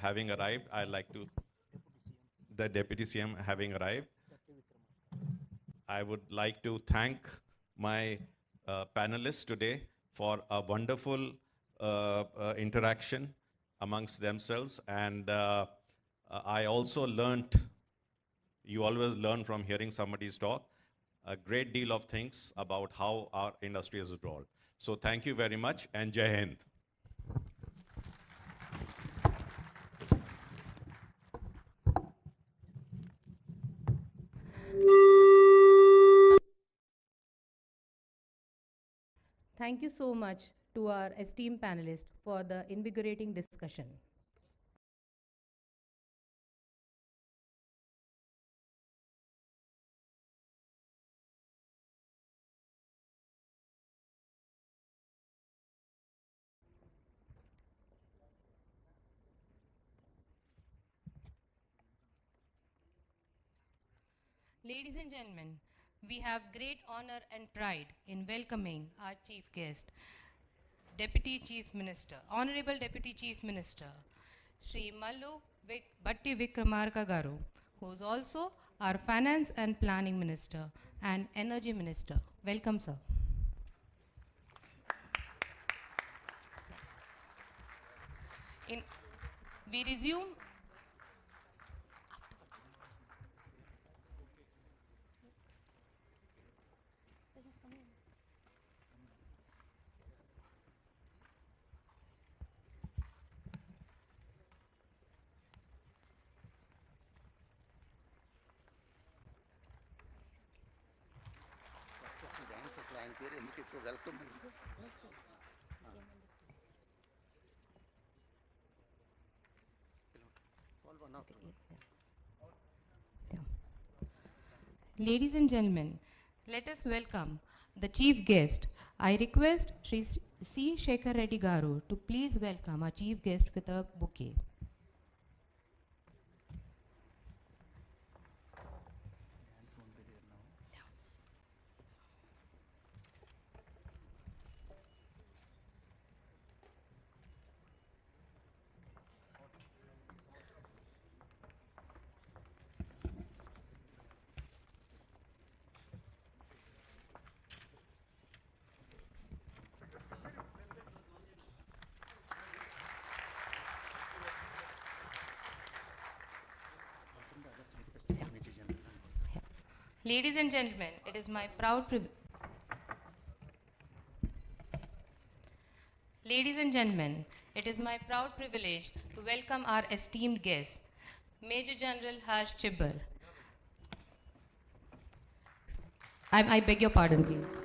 having arrived. I'd like to, the Deputy CM having arrived. I would like to thank my panelists today for a wonderful interaction amongst themselves. And I also learned, you always learn from hearing somebody's talk, a great deal of things about how our industry is evolved. So thank you very much, and Jai Hind. Thank you so much to our esteemed panelists for the invigorating discussion. Ladies and gentlemen, we have great honor and pride in welcoming our chief guest, Deputy Chief Minister, Honorable Deputy Chief Minister, Shri Mallu Bhatti Vikramarka Garu, who is also our Finance and Planning Minister and Energy Minister. Welcome, sir. We resume. Ladies and gentlemen, let us welcome the chief guest. I request Shri C. Shekhar Reddy Garu to please welcome our chief guest with a bouquet. Ladies and gentlemen, it is my proud privilege. Ladies and gentlemen, it is my proud privilege to welcome our esteemed guest, Major General Harsh Chibbar. I beg your pardon, please.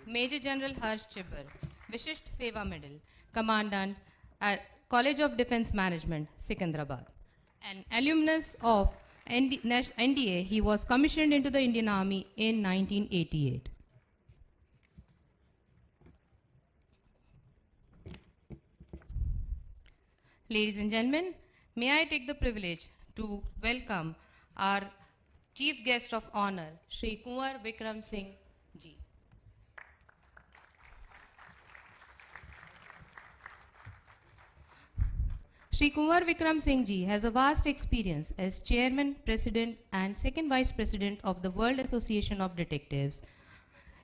Major General Harsh Chibbar, Vishisht Seva Medal, Commandant at College of Defense Management, Secunderabad. An alumnus of NDA, he was commissioned into the Indian Army in 1988. Ladies and gentlemen, may I take the privilege to welcome our chief guest of honor, Shri Kunwar Vikram Singh Ji. Shri Kunwar Vikram Singh Ji has a vast experience as Chairman, President and Second Vice President of the World Association of Detectives.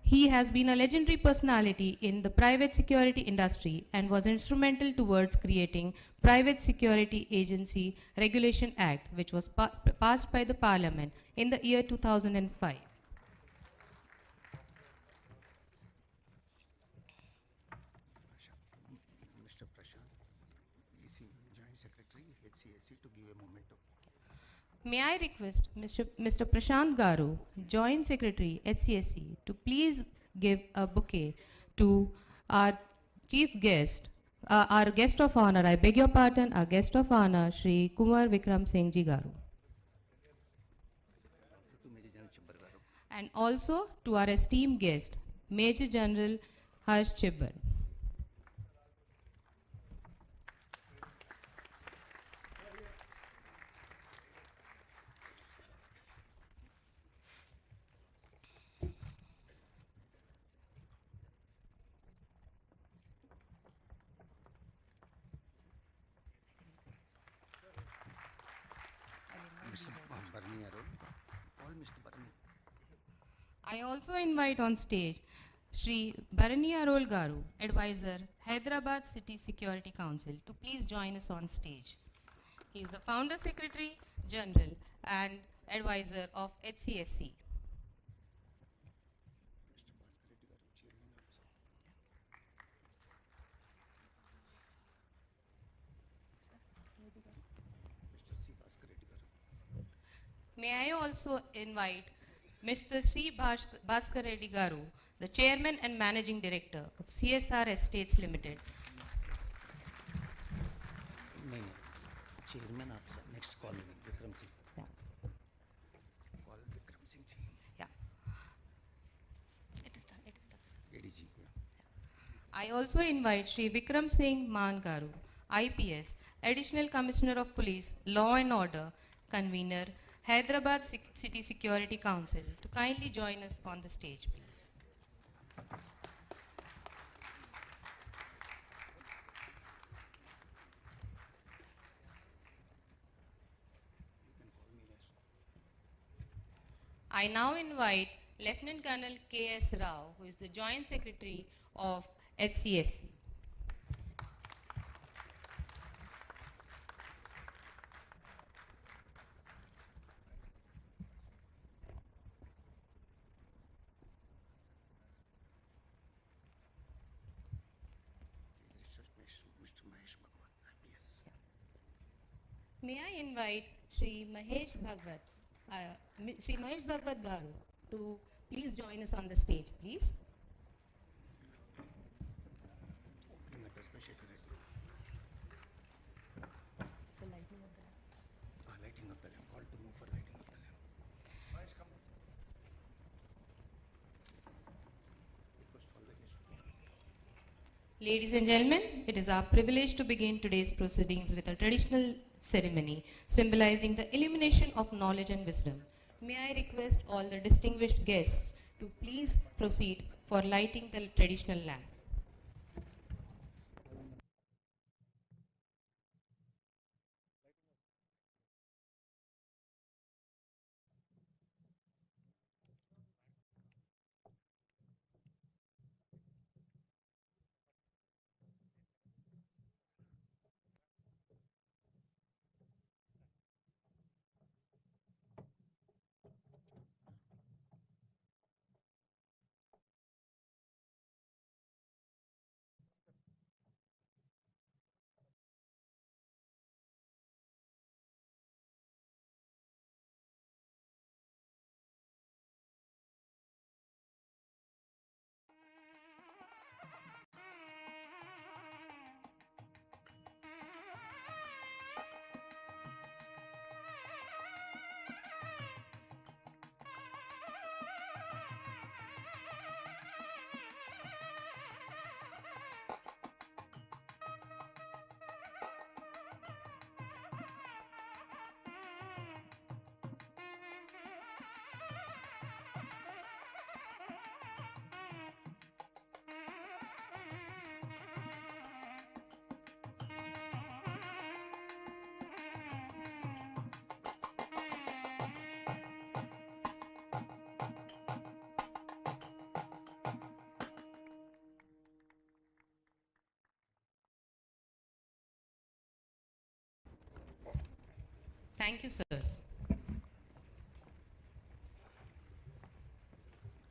He has been a legendary personality in the private security industry and was instrumental towards creating Private Security Agency Regulation Act, which was passed by the Parliament in the year 2005. May I request Mr. Prashant Garu, Joint Secretary, HCSC, to please give a bouquet to our chief guest, our guest of honor, I beg your pardon, our guest of honor, Shri Kunwar Vikram Singh Ji Garu. And also to our esteemed guest, Major General Harsh Chibbar. I also invite on stage Shri Bharani Arol Garu, Advisor, Hyderabad City Security Council, to please join us on stage. He is the Founder Secretary General and Advisor of HCSC. May I also invite Mr. C. Bhaskar Reddy Garu, the Chairman and Managing Director of CSR Estates Limited. नहीं chairman आप sir next call Vikram Singh Yeah. Call Vikram Singh ji Yeah. It is done. It is done. ADG I also invite Shri Vikram Singh Maan Garu, IPS, Additional Commissioner of Police, Law and Order, Convener, Hyderabad City Security Council, to kindly join us on the stage, please. I now invite Lieutenant Colonel K.S. Rao, who is the Joint Secretary of HCSC. Mister Mahesh Bhagwat IPS May I invite Shri Mahesh Bhagwat Garu to please join us on the stage, please. Opening address में Shekhar Reddy lighting of the lamp call to move for lighting of the lamp request for lighting Ladies and gentlemen, it is our privilege to begin today's proceedings with a traditional ceremony symbolizing the illumination of knowledge and wisdom. May I request all the distinguished guests to please proceed for lighting the traditional lamp. Thank you, sirs.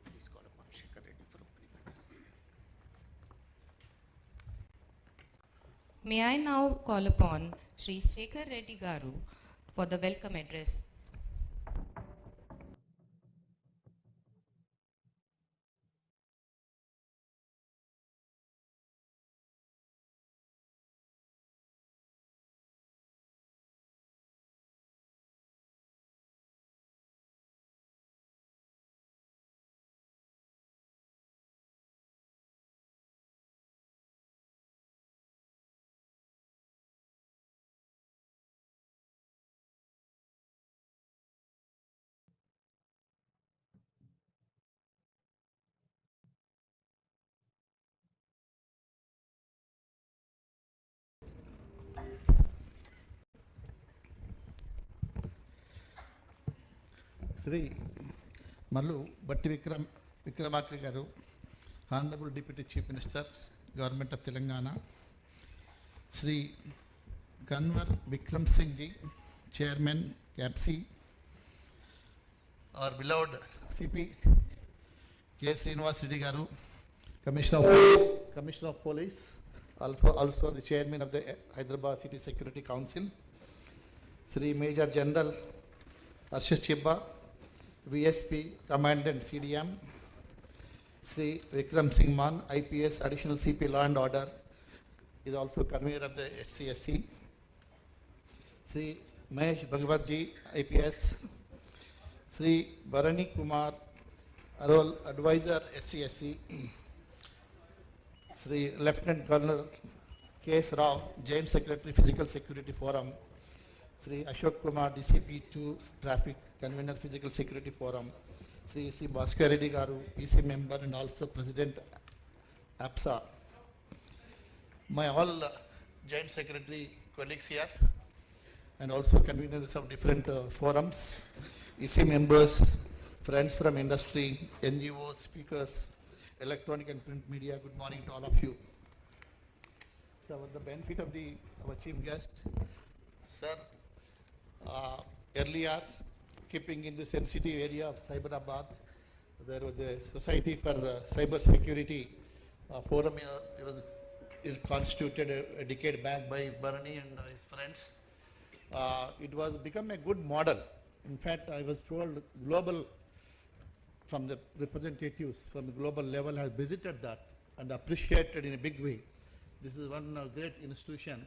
Please call upon Shekhar Reddy for opening address May I now call upon Shri Shekhar Reddy Garu for the welcome address. Shri, Mallu Batti Vikramarka Garu, Honorable Deputy Chief Minister, Government of Telangana, Sri Kanwar Vikram Singh Ji, Chairman, CAPC, our beloved CP, K. Srinivas Reddy Garu, Commissioner of Police, also the Chairman of the Hyderabad City Security Council, Sri Major General Arshad Chibba, VSP Commandant CDM, Sri Vikram Singh Man, IPS Additional CP Law and Order, is also convener of the HCSC, Sri Mahesh Bhagwat Ji, IPS, Sri Bharani Kumar, Role Advisor, HCSC, Sri Lieutenant Colonel K.S. Rao, Joint Secretary, Physical Security Forum, Sri Ashok Kumar, DCP2, Traffic, Convener, Physical Security Forum, Sri C. Bhaskar Reddy Garu, PC member and also President APSA. My all Joint Secretary colleagues here and also conveners of different forums, EC members, friends from industry, NGOs, speakers, electronic and print media, good morning to all of you. So with the benefit of our chief guest, sir, earlier, keeping in the sensitive area of Cyberabad, there was a Society for Cyber Security forum. It was constituted a decade back by Bharani and his friends. It was become a good model. In fact, I was told global, from the representatives from the global level have visited that and appreciated in a big way. This is one great institution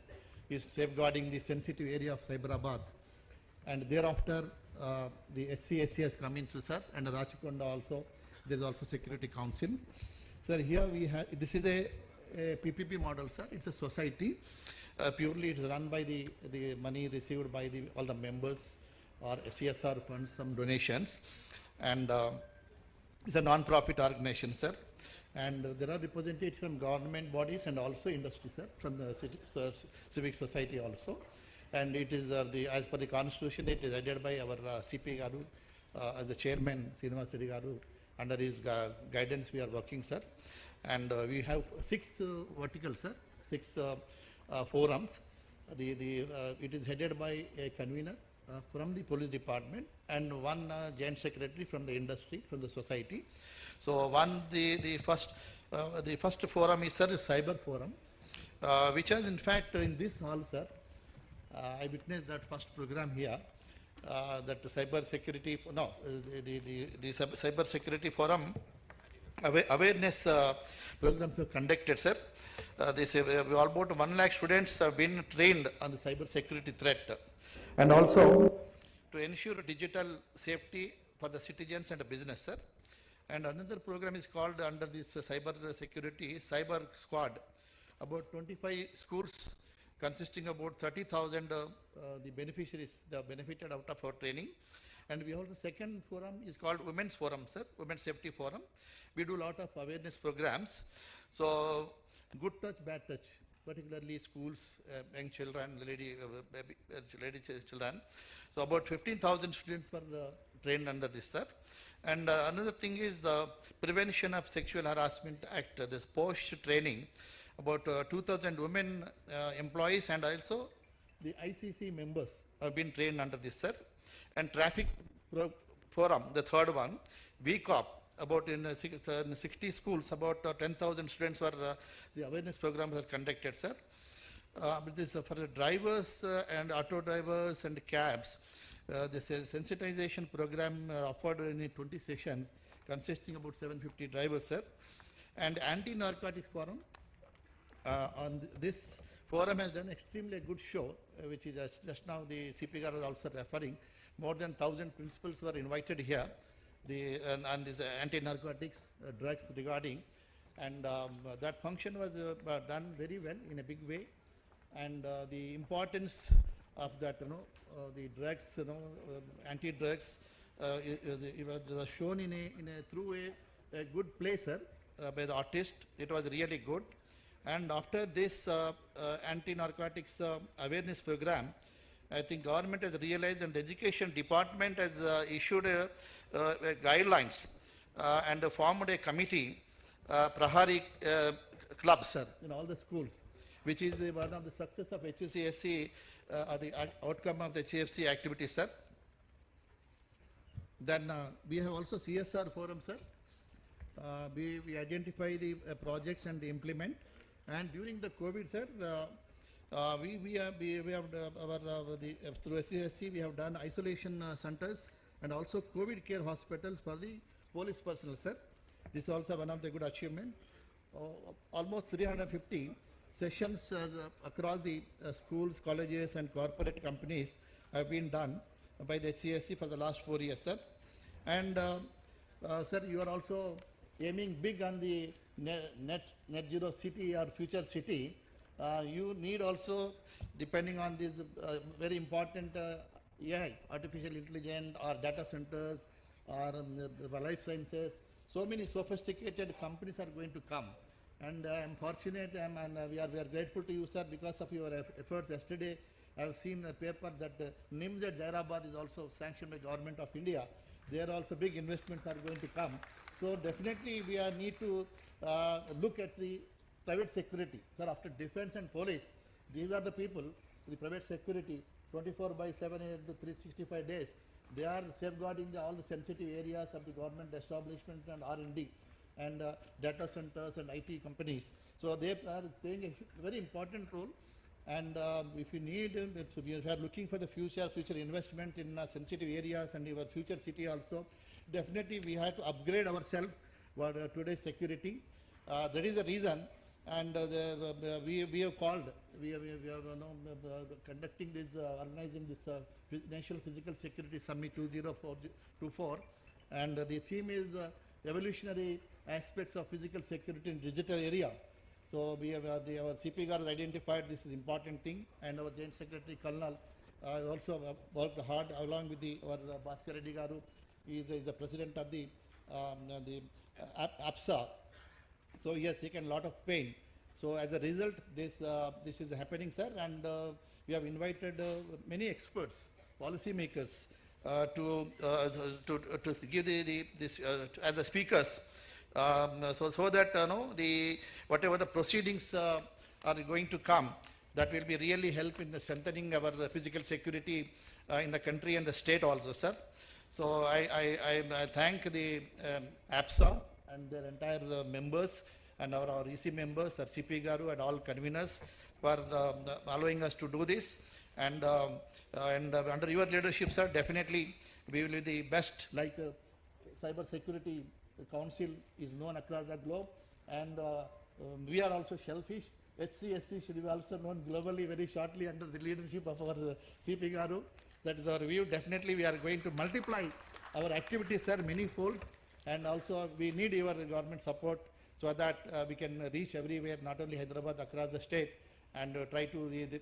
is safeguarding the sensitive area of Cyberabad. And thereafter, the HCSC has come into, sir, and Rachikonda also. There is also Security Council. Sir, here we have, this is a PPP model, sir. It's a society. Purely it's run by the money received by all the members or CSR funds, some donations. And it's a non-profit organization, sir. And there are representatives from government bodies and also industry, sir, from the civic society also. And it is as per the constitution, it is headed by our CP Garu as the chairman, Srinivas Reddy Garu. Under his guidance, we are working, sir. And we have 6 verticals, sir, 6 forums. It is headed by a convener from the police department and one joint secretary from the industry, from the society. So the first forum is, sir, Cyber Forum, which has in fact in this hall, sir, I witnessed that first program here, that the cyber security, the cyber security forum awareness programs are conducted, sir. They say about 1 lakh students have been trained on the cyber security threat, and also to ensure digital safety for the citizens and the business, sir. And another program is called under this cyber security, Cyber Squad, about 25 schools consisting about 30,000 the beneficiaries benefited out of our training. And we also, second forum is called Women's Forum, sir, Women's Safety Forum. We do a lot of awareness programs. So good touch, bad touch, particularly schools, young children, lady children. So about 15,000 students were trained under this, sir. And another thing is the Prevention of Sexual Harassment Act, this post training, about 2,000 women employees and also the ICC members have been trained under this, sir. And Traffic Forum, the third one, VCOP, about in 60 schools, about 10,000 students were, the awareness programs were conducted, sir. This for the drivers and auto drivers and cabs, this sensitization program offered in 20 sessions, consisting about 750 drivers, sir. And Anti-Narcotics Forum, on this forum has done extremely good show, which is just now the CP was also referring. More than 1,000 principals were invited here, and this anti-narcotics drugs regarding, and that function was done very well in a big way, and the importance of that, the drugs, anti-drugs, it was shown in a through a good place, sir, by the artist. It was really good. And after this anti-narcotics awareness program, I think government has realized and the education department has issued guidelines and formed a committee, Prahari club, sir, in all the schools, which is one of the success of HCSC, or the outcome of the HCFC activity, sir. Then we have also CSR forum, sir. We identify the projects and implement. And during the COVID, sir, we have through SCSC we have done isolation centers and also COVID care hospitals for the police personnel, sir. This is also one of the good achievement. Almost 350 sessions across the schools, colleges and corporate companies have been done by the HCSC for the last 4 years, sir. And sir, you are also aiming big on the net zero city or future city. You need also, depending on this very important AI, artificial intelligence or data centers or the life sciences, so many sophisticated companies are going to come. And I am fortunate and we are grateful to you, sir, because of your efforts. Yesterday, I have seen a paper that NIMS at Jairabad is also sanctioned by Government of India. There also big investments are going to come. So definitely we need to look at the private security. Sir, after defense and police, these are the people, the private security, 24/7 to 365 days. They are safeguarding all the sensitive areas of the government establishment and R&D and data centers and IT companies. So they are playing a very important role. And if you need, if we are looking for the future investment in sensitive areas and your future city also, definitely we have to upgrade ourselves for today's security. That is the reason. And we have called, we are conducting this, organizing this National Physical Security Summit 2024. And the theme is evolutionary aspects of physical security in digital area. So we have our CP Garu has identified this is important thing, and our Joint Secretary Colonel also worked hard along with our Bhaskar Reddy Garu. He is the president of the APSA. So he has taken a lot of pain. So as a result, this is happening, sir, and we have invited many experts, policy makers, to give this as the speakers. So that whatever the proceedings are going to come, that will be really help in the strengthening our physical security in the country and the state also, sir. So I thank the APSA and their entire members and our EC members, our CP Garu and all conveners for allowing us to do this. And under your leadership, sir, definitely we will be the best, like cyber security. The council is known across the globe, and we are also shellfish. HCSC should be also known globally very shortly under the leadership of our CP Garu. That is our view. Definitely we are going to multiply our activities, sir, many folds, and also we need your government support so that we can reach everywhere, not only Hyderabad, across the state, and try to the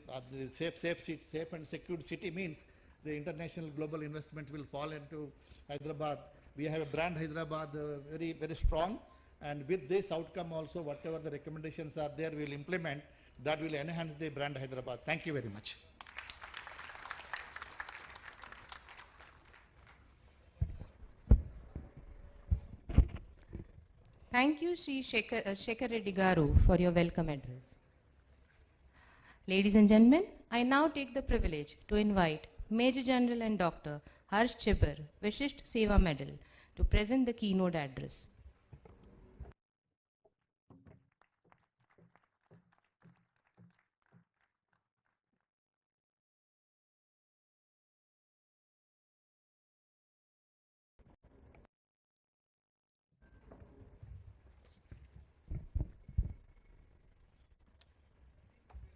safe and secure city means the international global investment will fall into Hyderabad. We have a brand Hyderabad very, very strong, and with this outcome also, whatever the recommendations are there, we will implement. That will enhance the brand Hyderabad. Thank you very much. Thank you, Shri Shekhar Reddy Garu, for your welcome address. Ladies and gentlemen, I now take the privilege to invite Major General and Dr. Harsh Chibber, Vishisht Seva Medal, to present the keynote address.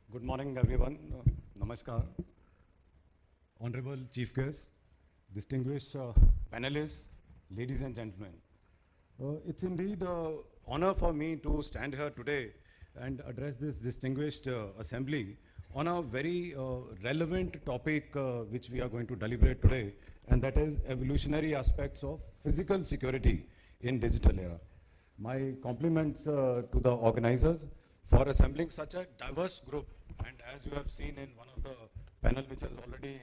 Good morning, everyone. Namaskar. Honorable Chief Guest, distinguished panelists, ladies and gentlemen. It's indeed an honor for me to stand here today and address this distinguished assembly on a very relevant topic which we are going to deliberate today, and that is evolutionary aspects of physical security in digital era. My compliments to the organizers for assembling such a diverse group, and as you have seen in one of the panel which has already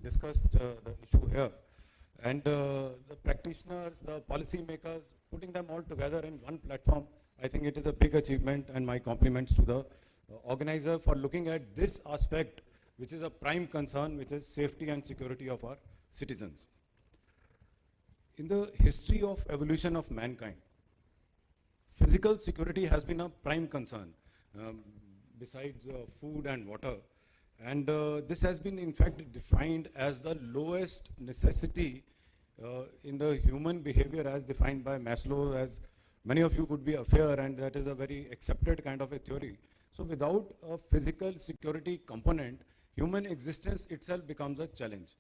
discussed the issue here. And the practitioners, the policy makers, putting them all together in one platform, I think it is a big achievement, and my compliments to the organizer for looking at this aspect, which is a prime concern, which is safety and security of our citizens. In the history of evolution of mankind, physical security has been a prime concern, besides food and water. And this has been, in fact, defined as the lowest necessity in the human behavior as defined by Maslow, as many of you would be aware, and that is a very accepted kind of a theory. So without a physical security component, human existence itself becomes a challenge.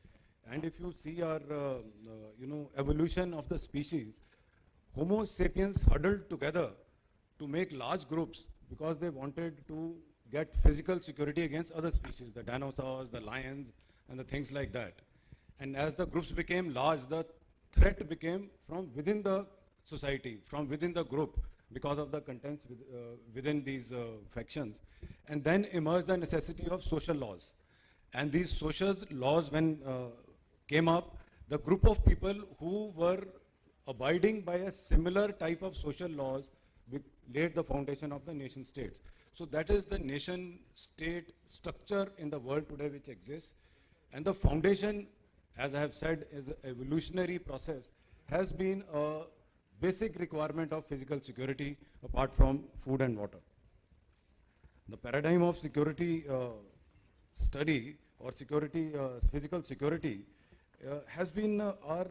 And if you see our evolution of the species, Homo sapiens huddled together to make large groups because they wanted to get physical security against other species, the dinosaurs, the lions, and the things like that. And as the groups became large, the threat became from within the society, from within the group, because of the contents within these factions. And then emerged the necessity of social laws. And these social laws, when came up, the group of people who were abiding by a similar type of social laws laid the foundation of the nation states. So that is the nation state structure in the world today which exists. And the foundation, as I have said, is an evolutionary process, has been a basic requirement of physical security apart from food and water. The paradigm of security study or security, physical security has been our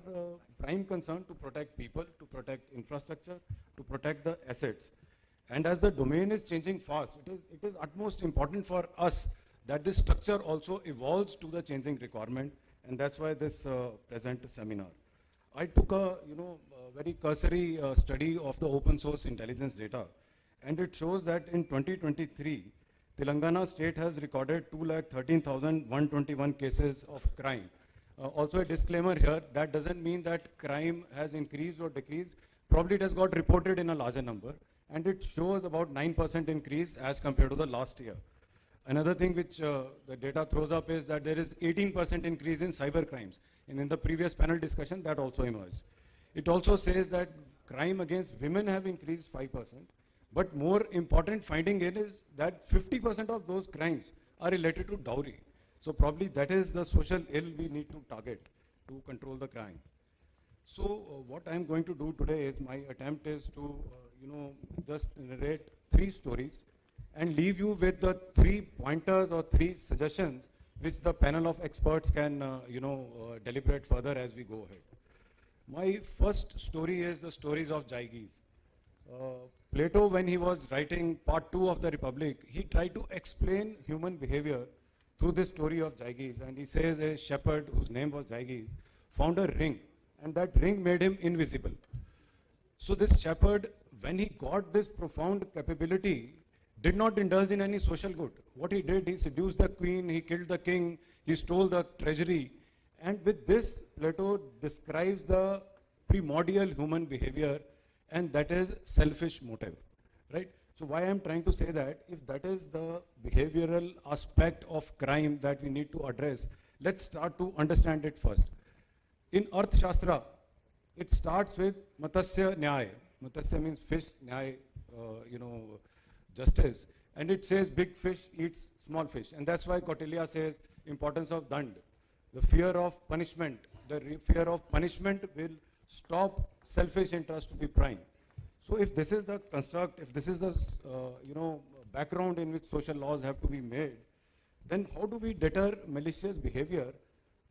prime concern to protect people, to protect infrastructure, to protect the assets. And as the domain is changing fast, it is utmost important for us that this structure also evolves to the changing requirement, and that's why this present seminar. I took a very cursory study of the open source intelligence data, and it shows that in 2023, Telangana state has recorded 213,121 cases of crime. Also a disclaimer here, that doesn't mean that crime has increased or decreased. Probably it has got reported in a larger number, and it shows about 9% increase as compared to the last year. Another thing which the data throws up is that there is 18% increase in cyber crimes. And in the previous panel discussion, that also emerged. It also says that crime against women have increased 5%. But more important finding is that 50% of those crimes are related to dowry. So probably that is the social ill we need to target to control the crime. So what I'm going to do today is my attempt is to just narrate 3 stories and leave you with the 3 pointers or 3 suggestions which the panel of experts can deliberate further as we go ahead. My first story is the stories of Jaigis. Plato, when he was writing part 2 of the Republic, he tried to explain human behavior through this story of Jaigis, and he says a shepherd whose name was Jaigis found a ring, and that ring made him invisible. So this shepherd, when he got this profound capability, did not indulge in any social good. What he did, he seduced the queen, he killed the king, he stole the treasury, and with this, Plato describes the primordial human behavior, and that is selfish motive, right? So why I'm trying to say that, if that is the behavioral aspect of crime that we need to address, let's start to understand it first. In Arthashastra, it starts with Matsya Nyaya. Matsya means fish, Nyaya, justice. And it says big fish eats small fish. And that's why Kautilya says importance of dand. The fear of punishment. The fear of punishment will stop selfish interest to be prime. So if this is the construct, if this is the background in which social laws have to be made, then how do we deter malicious behavior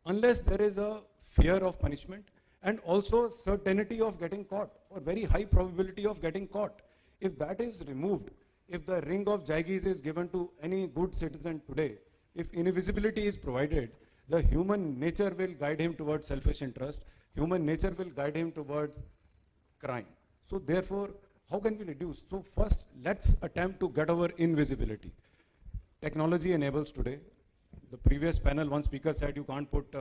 unless there is a fear of punishment and also certainty of getting caught or very high probability of getting caught? If that is removed, if the ring of Jaigis is given to any good citizen today, if invisibility is provided, the human nature will guide him towards selfish interest, human nature will guide him towards crime. So therefore, how can we reduce? So first, let's attempt to get over invisibility. Technology enables today. The previous panel, one speaker said you can't put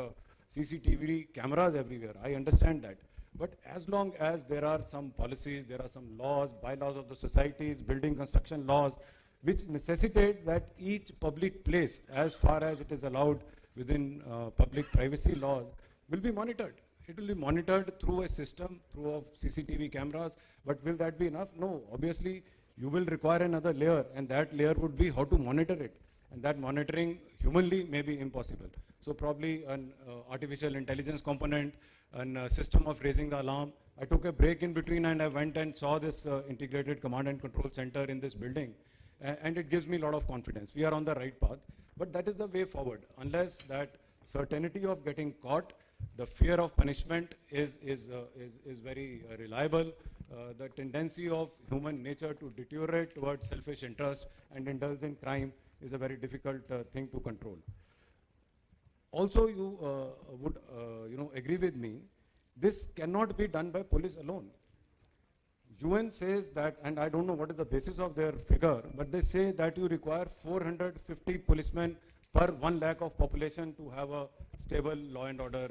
CCTV cameras everywhere. I understand that. But as long as there are some policies, there are some laws, bylaws of the societies, building construction laws, which necessitate that each public place, as far as it is allowed within public privacy laws, will be monitored. It will be monitored through a system, through of CCTV cameras, but will that be enough? No, obviously you will require another layer, and that layer would be how to monitor it. And that monitoring humanly may be impossible. So probably an artificial intelligence component, a system of raising the alarm. I took a break in between and I went and saw this integrated command and control center in this building. And it gives me a lot of confidence. We are on the right path, but that is the way forward. Unless that certainty of getting caught, the fear of punishment is very reliable. The tendency of human nature to deteriorate towards selfish interest and indulge in crime is a very difficult thing to control. Also, you would agree with me, this cannot be done by police alone. UN says that, and I don't know what is the basis of their figure, but they say that you require 450 policemen per 1 lakh of population to have a stable law and order,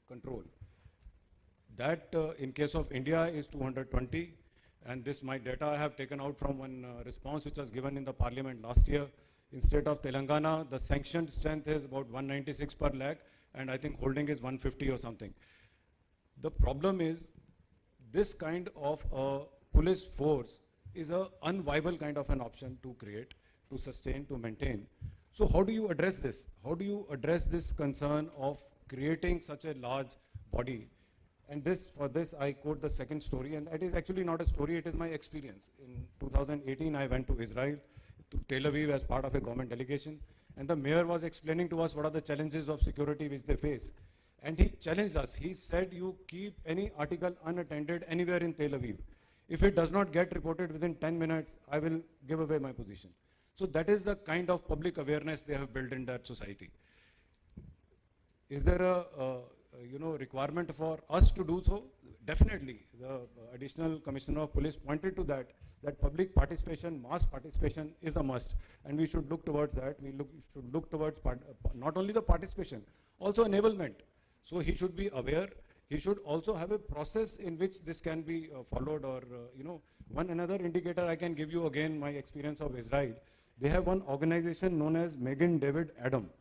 control. That in case of India is 220, and this my data I have taken out from one response which was given in the parliament last year. In state of Telangana, the sanctioned strength is about 196 per lakh, and I think holding is 150 or something. The problem is, this kind of a police force is an unviable kind of an option to create, to sustain, to maintain. So how do you address this? How do you address this concern of creating such a large body? And for this I quote the second story, and it is actually not a story, it is my experience. In 2018, I went to Israel, to Tel Aviv as part of a government delegation, and the mayor was explaining to us what are the challenges of security which they face. And he challenged us. He said, you keep any article unattended anywhere in Tel Aviv. If it does not get reported within 10 minutes, I will give away my position. So that is the kind of public awareness they have built in that society. Is there a requirement for us to do so? Definitely. The additional commissioner of police pointed to that public participation, mass participation is a must. And we should look towards that. We should look towards not only the participation, also enablement. So he should be aware. He should also have a process in which this can be followed, or, one another indicator I can give you, again, my experience of Israel. They have one organization known as Megan David Adam.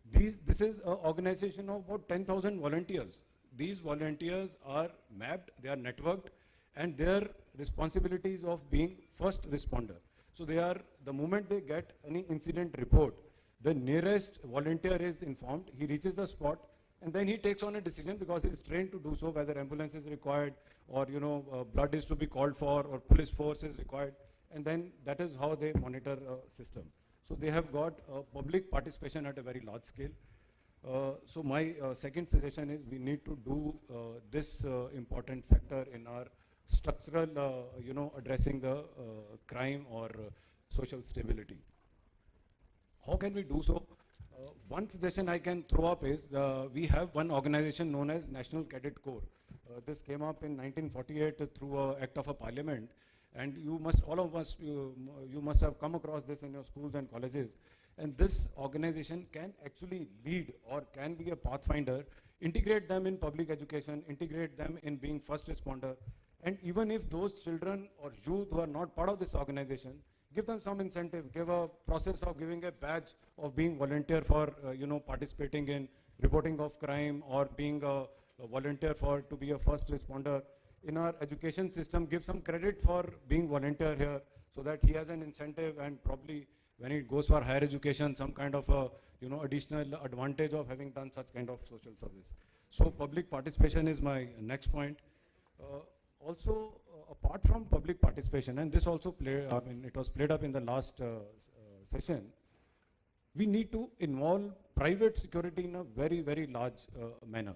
This is an organization of about 10,000 volunteers. These volunteers are mapped, they are networked, and their responsibilities of being first responder. So they are, the moment they get any incident report, the nearest volunteer is informed, he reaches the spot, and then he takes on a decision because he is trained to do so, whether ambulance is required, or blood is to be called for, or police force is required, and then that is how they monitor a system. So they have got public participation at a very large scale. So my second suggestion is we need to do this important factor in our structural, addressing the crime or social stability. How can we do so? One suggestion I can throw up is we have one organization known as National Cadet Corps. This came up in 1948 through an act of a parliament, and you must, all of us, you must have come across this in your schools and colleges. And this organization can actually lead, or can be a pathfinder, integrate them in public education, integrate them in being first responder. And even if those children or youth who are not part of this organization, give them some incentive, give a process of giving a badge of being volunteer for, participating in reporting of crime, or being a volunteer to be a first responder. In our education system, give some credit for being volunteer here, so that he has an incentive, and probably when he goes for higher education, some kind of a, additional advantage of having done such kind of social service. So public participation is my next point. Also, apart from public participation, and this also it was played up in the last session, we need to involve private security in a very, very large manner.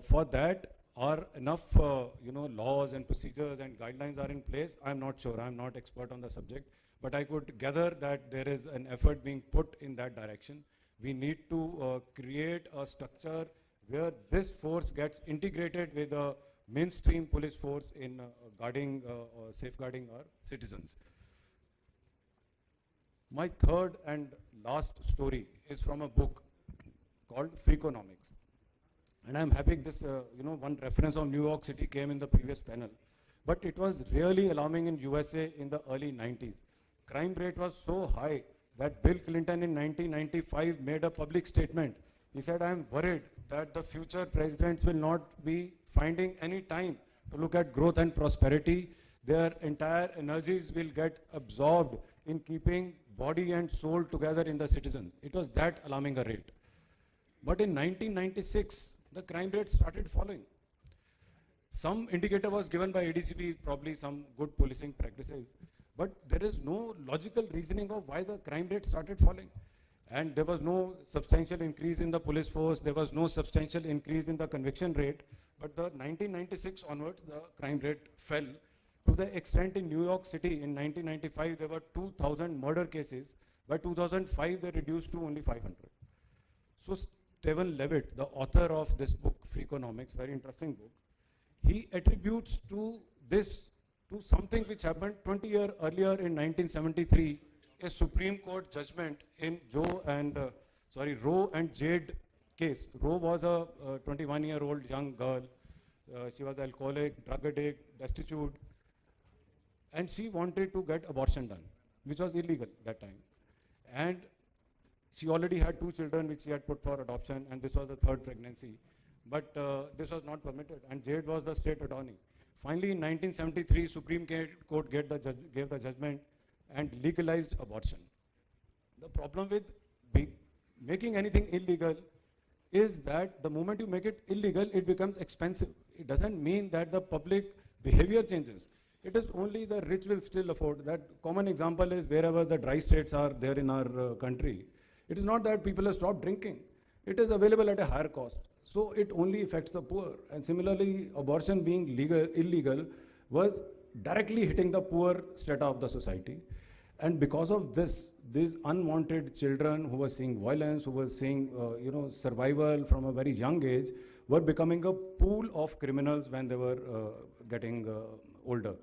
For that, are enough laws and procedures and guidelines are in place? I'm not sure. I'm not expert on the subject, but I could gather that there is an effort being put in that direction. We need to create a structure where this force gets integrated with a mainstream police force in safeguarding our citizens. My third and last story is from a book called Freakonomics. And I'm happy this, one reference of New York City came in the previous panel. But it was really alarming in USA in the early 90s. crime rate was so high that Bill Clinton in 1995 made a public statement. He said, I am worried that the future presidents will not be finding any time to look at growth and prosperity. Their entire energies will get absorbed in keeping body and soul together in the citizen. It was that alarming a rate. But in 1996, the crime rate started falling. Some indicator was given by ADCP, probably some good policing practices, but there is no logical reasoning of why the crime rate started falling. And there was no substantial increase in the police force, there was no substantial increase in the conviction rate, but the 1996 onwards, the crime rate fell to the extent in New York City in 1995, there were 2,000 murder cases. By 2005, they reduced to only 500. So Stephen Levitt, the author of this book, Freakonomics, very interesting book, he attributes to this, to something which happened 20 years earlier in 1973, a Supreme Court judgment in Roe and Jade case. Roe was a 21-year-old young girl. She was alcoholic, drug addict, destitute, and she wanted to get abortion done, which was illegal that time. And she already had 2 children which she had put for adoption, and this was the 3rd pregnancy. But this was not permitted, and Jade was the state attorney. Finally, in 1973, Supreme Court gave the judgment and legalized abortion. The problem with making anything illegal is that the moment you make it illegal, it becomes expensive. It doesn't mean that the public behavior changes. It is only the rich will still afford. That common example is wherever the dry states are there in our country. It is not that people have stopped drinking. It is available at a higher cost. So it only affects the poor. And similarly, abortion being illegal was directly hitting the poor strata of the society. And because of this, these unwanted children who were seeing violence, who were seeing survival from a very young age, were becoming a pool of criminals when they were getting older.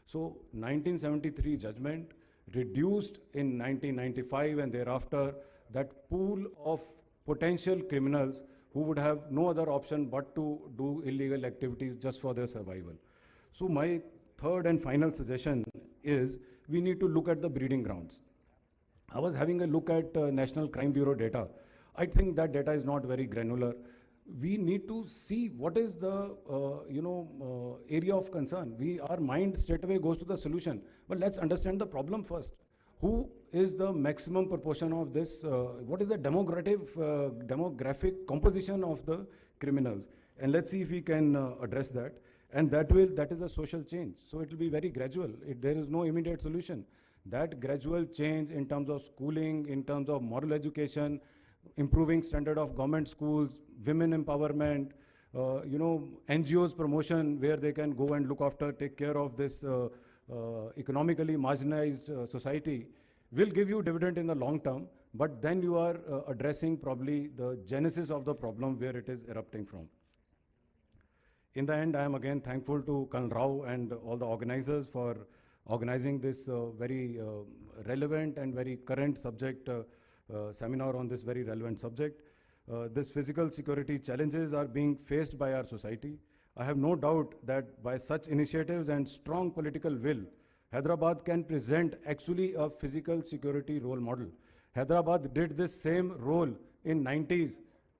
So 1973 judgment reduced in 1995 and thereafter that pool of potential criminals who would have no other option but to do illegal activities just for their survival. So my third and final suggestion is we need to look at the breeding grounds. I was having a look at National Crime Bureau data. I think that data is not very granular. We need to see what is the area of concern. Our mind straight away goes to the solution, but let's understand the problem first. Who is the maximum proportion of this? What is the demographic composition of the criminals? And let's see if we can address that. And that is a social change. So it will be very gradual. There is no immediate solution. That gradual change in terms of schooling, in terms of moral education, improving standard of government schools, women empowerment, NGOs promotion where they can go and look after, take care of this economically marginalized society will give you dividend in the long term, but then you are addressing probably the genesis of the problem where it is erupting from. In the end, I am again thankful to Colonel Rao and all the organizers for organizing this very relevant and very current subject seminar on this very relevant subject. This physical security challenges are being faced by our society. I have no doubt that by such initiatives and strong political will, Hyderabad can present actually a physical security role model. Hyderabad did this same role in 90s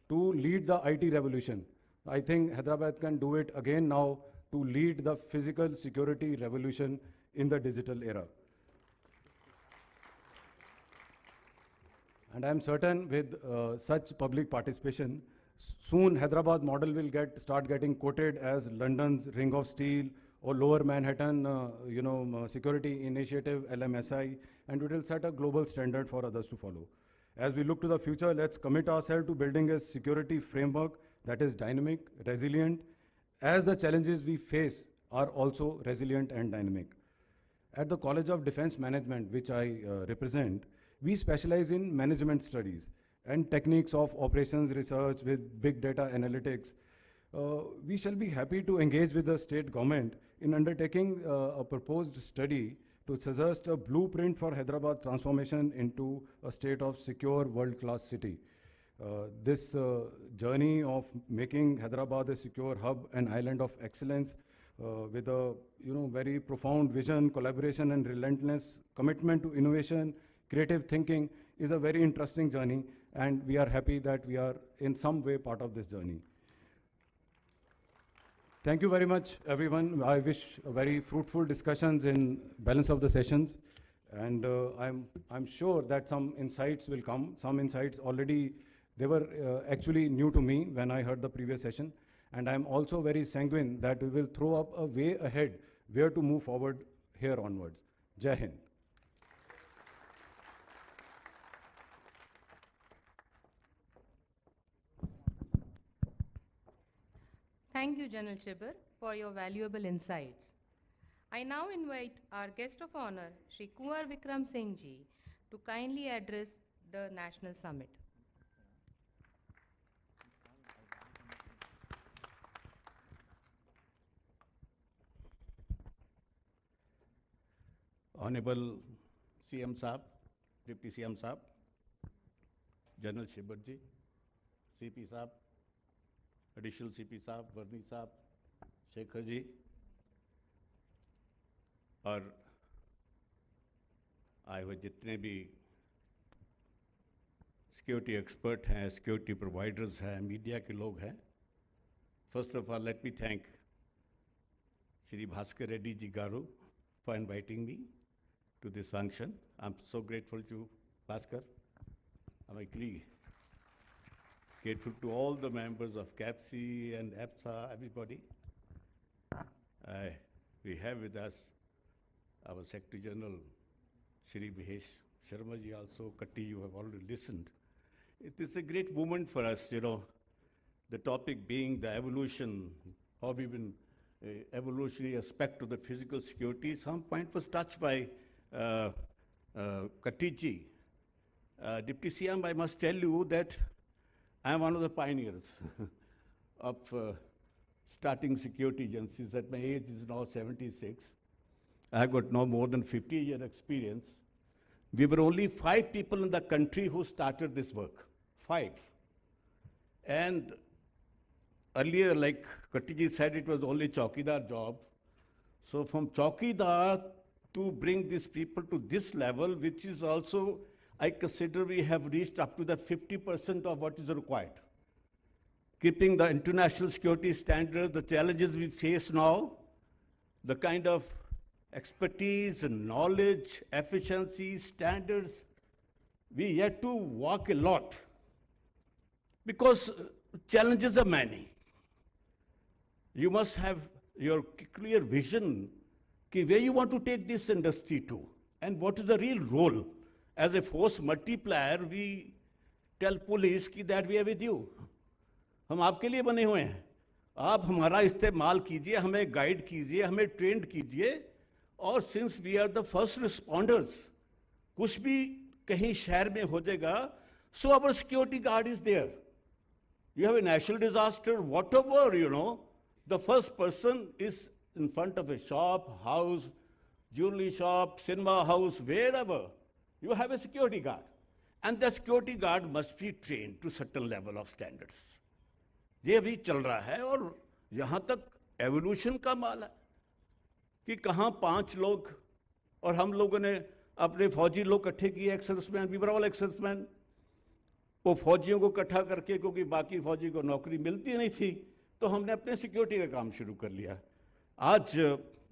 to lead the IT revolution. I think Hyderabad can do it again now to lead the physical security revolution in the digital era. And I am certain with such public participation, soon Hyderabad model will start getting quoted as London's Ring of Steel or Lower Manhattan Security Initiative, LMSI, and it will set a global standard for others to follow. As we look to the future, let's commit ourselves to building a security framework that is dynamic, resilient, as the challenges we face are also resilient and dynamic. At the College of Defense Management, which I represent, we specialize in management studies and techniques of operations research with big data analytics. We shall be happy to engage with the state government in undertaking a proposed study to suggest a blueprint for Hyderabad transformation into a state of secure world-class city. This journey of making Hyderabad a secure hub and island of excellence with a very profound vision, collaboration, and relentless commitment to innovation, creative thinking, is a very interesting journey, and we are happy that we are in some way part of this journey. Thank you very much, everyone. I wish very fruitful discussions in balance of the sessions, and I'm sure that some insights will come. Some insights already, they were actually new to me when I heard the previous session, and I'm also very sanguine that we will throw up a way ahead where to move forward here onwards. Jai Hind. Thank you, General Chibber, for your valuable insights. I now invite our guest of honor, Shri Kunwar Vikram Singh Ji, to kindly address the National Summit. Honorable CM Saab, Deputy CM Saab, General Chibber Ji, CP Saab, Additional CP Saab, Varni Saab, Shekhar Ji, और आए हुए जितने भी security expert हैं, security providers हैं, media के लोग हैं, first of all let me thank Shri Bhaskar Reddy ji garu for inviting me to this function. I'm so grateful to Bhaskar. I'm actually grateful to all the members of CAPC and EPSA, everybody. We have with us our Secretary General, Shri Mahesh Sharma ji also. Katti, you have already listened. It is a great moment for us, the topic being the evolution, how we've been evolutionary aspect of the physical security. Some point was touched by Katti ji. Deputy CM, I must tell you that I am one of the pioneers of starting security agencies. At my age is now 76. I have got no more than 50-year experience. We were only 5 people in the country who started this work. 5. And earlier, like Katti said, it was only Chaukidar job. So from Chaukidar to bring these people to this level, which is also, I consider we have reached up to the 50% of what is required. Keeping the international security standards, the challenges we face now, the kind of expertise and knowledge, efficiency, standards, we yet to walk a lot because challenges are many. You must have your clear vision where you want to take this industry to and what is the real role. As a force multiplier, we tell police that we are with you. हम आपके लिए बने हुए हैं. आप हमारा इस्तेमाल कीजिए, हमें गाइड कीजिए, हमें ट्रेंड कीजिए. और since we are the first responders, कुछ भी कहीं शहर में हो जाएगा, so our security guard is there. You have a national disaster, whatever, the first person is in front of a shop, house, jewelry shop, cinema house, wherever. You have a security guard. And the security guard must be trained to certain level of standards. ये अभी चल रहा है और यहाँ तक evolution का माल है कि कहाँ 5 लोग और हम लोगों ने अपने फौजी लोग इकट्ठे किए, ex serviceman, we were all ex serviceman. वो फौजियों को इकट्ठा करके, क्योंकि बाकी फौजी को नौकरी मिलती नहीं थी, तो हमने अपने सिक्योरिटी का काम शुरू कर लिया. आज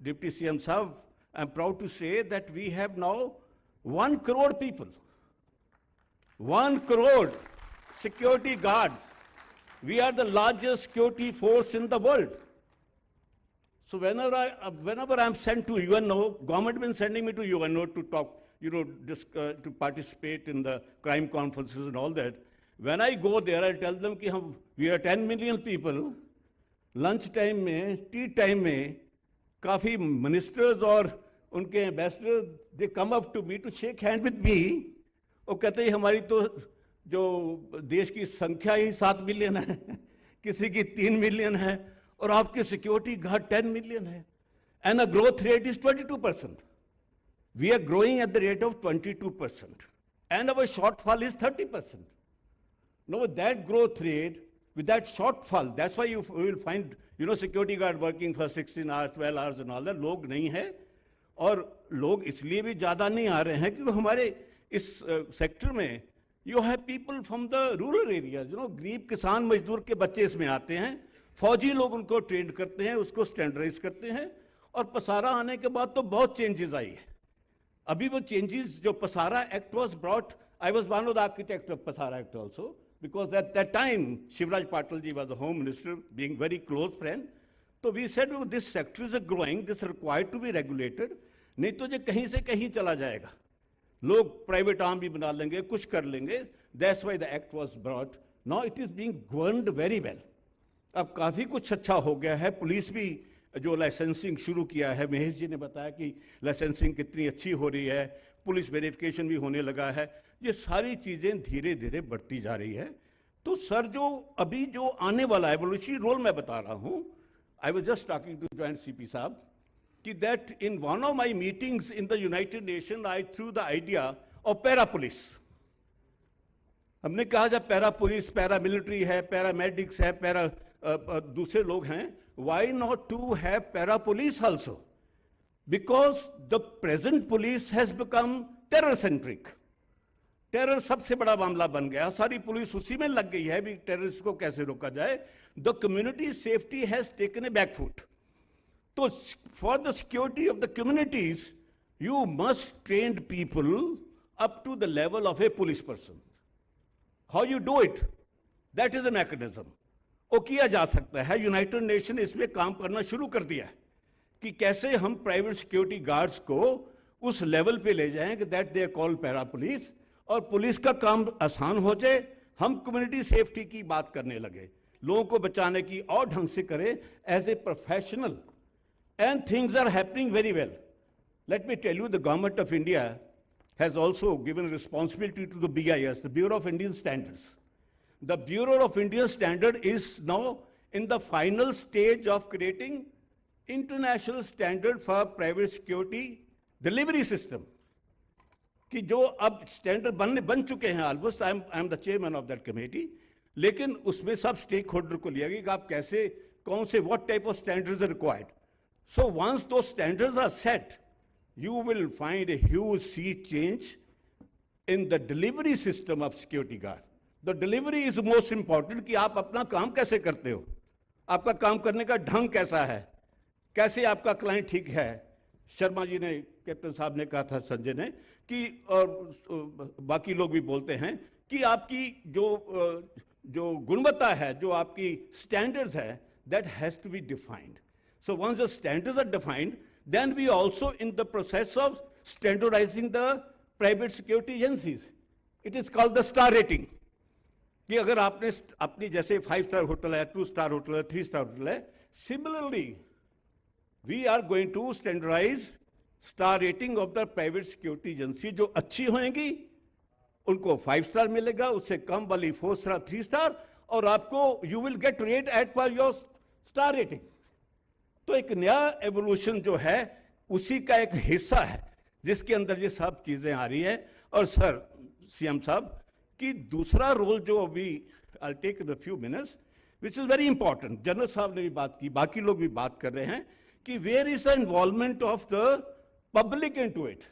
डिप्टी सीएम साहब, I am proud to say that we have now 1 crore people, 1 crore security guards. We are the largest security force in the world. So whenever I'm sent to UNO, government been sending me to UNO to talk, to participate in the crime conferences and all that. When I go there, I tell them that we are 10 million people. Lunch time में, tea time में, काफी ministers और उनके ambassadors, they come up to me to shake hand with me. और कहते हैं हमारी तो जो देश की संख्या ही 7 मिलियन है, किसी की 3 मिलियन है, और आपके सिक्योरिटी गार्ड 10 मिलियन है. And the growth rate is 22%. We are growing at the rate of 22%. And our shortfall is 30%. Now with that growth rate, with that shortfall. That's why you will find, security guard working for 16 hours, 12 hours and all that. लोग नहीं है, और लोग इसलिए भी ज़्यादा नहीं आ रहे हैं क्योंकि हमारे इस सेक्टर में you have people from the rural areas, गरीब किसान मजदूर के बच्चे इसमें आते हैं, फौजी लोग उनको ट्रेन करते हैं, उसको स्टैंडर्डाइज करते हैं, और पसारा आने के बाद तो बहुत चेंजेस आई है. अभी वो चेंजेस जो पसारा act was brought, I was one of the architects of Pasara Act also, because at that time, Shivraj Patil ji was the Home Minister, being very close friend. So we said, oh, this sector is growing, this is required to be regulated. नहीं तो ये कहीं से कहीं चला जाएगा. लोग private arm भी बना लेंगे, कुछ कर लेंगे. That's why the act was brought. Now it is being governed very well. अब काफ़ी कुछ अच्छा हो गया है. पुलिस भी जो लाइसेंसिंग शुरू किया है, महेश जी ने बताया कि लाइसेंसिंग कितनी अच्छी हो रही है, पुलिस वेरिफिकेशन भी होने लगा है. ये सारी चीज़ें धीरे धीरे बढ़ती जा रही है. तो सर जो अभी जो आने वाला एवोल्यूशनरी रोल मैं बता रहा हूँ, I was just talking to joint CP साहब कि that in one of my meetings in the United Nation I threw the idea of para police. हमने कहा जब पैरा पुलिस, पैरा मिलिट्री है, पैरामेडिक्स है, पैरा दूसरे लोग हैं, why not to have para police also, because the present police has become terror centric. Terror सबसे बड़ा मामला बन गया, सारी पुलिस उसी में लग गई है भी टेररिस्ट को कैसे रोका जाए. The community safety has taken a back foot. तो for the security of the communities you must train people up to the level of a police person. How you do it, that is a mechanism. वो किया जा सकता है. United nation इसमें काम करना शुरू कर दिया है कि कैसे हम प्राइवेट सिक्योरिटी गार्ड्स को उस लेवल पे ले जाएं कि that they call para police, और पुलिस का काम आसान हो जाए. हम कम्युनिटी सेफ्टी की बात करने लगे, लोगों को बचाने की, और ढंग से करें as a professional. And things are happening very well. Let me tell you, the government of India has also given responsibility to the BIS, the bureau of Indian standards. The Bureau of Indian Standard is now in the final stage of creating international standard for private security delivery system. कि जो अब standard बन चुके हैं almost. I am the chairman of that committee. लेकिन उसमें सब stake holder को लिया गया कि आप कैसे, कौन से, what type of standards are required. So once those standards are set, you will find a huge sea change in the delivery system of security guard. The delivery is most important कि आप अपना काम कैसे करते हो, आपका काम करने का ढंग कैसा है, कैसे आपका क्लाइंट ठीक है. शर्मा जी ने, कैप्टन साहब ने कहा था, संजय ने, कि और बाकी लोग भी बोलते हैं कि आपकी जो गुणवत्ता है, जो आपकी स्टैंडर्ड्स है, that has to be defined. So once the standards are defined, then we also in the process of standardising the private security agencies. It is called the star rating. कि अगर आपने अपनी, जैसे 5 स्टार होटल है, 2 star hotel है, 3 star hotel है, similarly we are going to standardise star rating of the private security agency. जो अच्छी होंगी उनको 5 स्टार मिलेगा, उससे कम वाली 4 स्टार, 3 स्टार, और आपको you will get rate at par your star rating. तो एक नया एवोल्यूशन जो है उसी का एक हिस्सा है जिसके अंदर ये सब चीजें आ रही है. और सर CM साहब कि दूसरा रोल जो अभी I take in a few minutes which is very important, general साहब ने भी बात की, बाकी लोग भी बात कर रहे हैं कि where is the involvement of the public into it.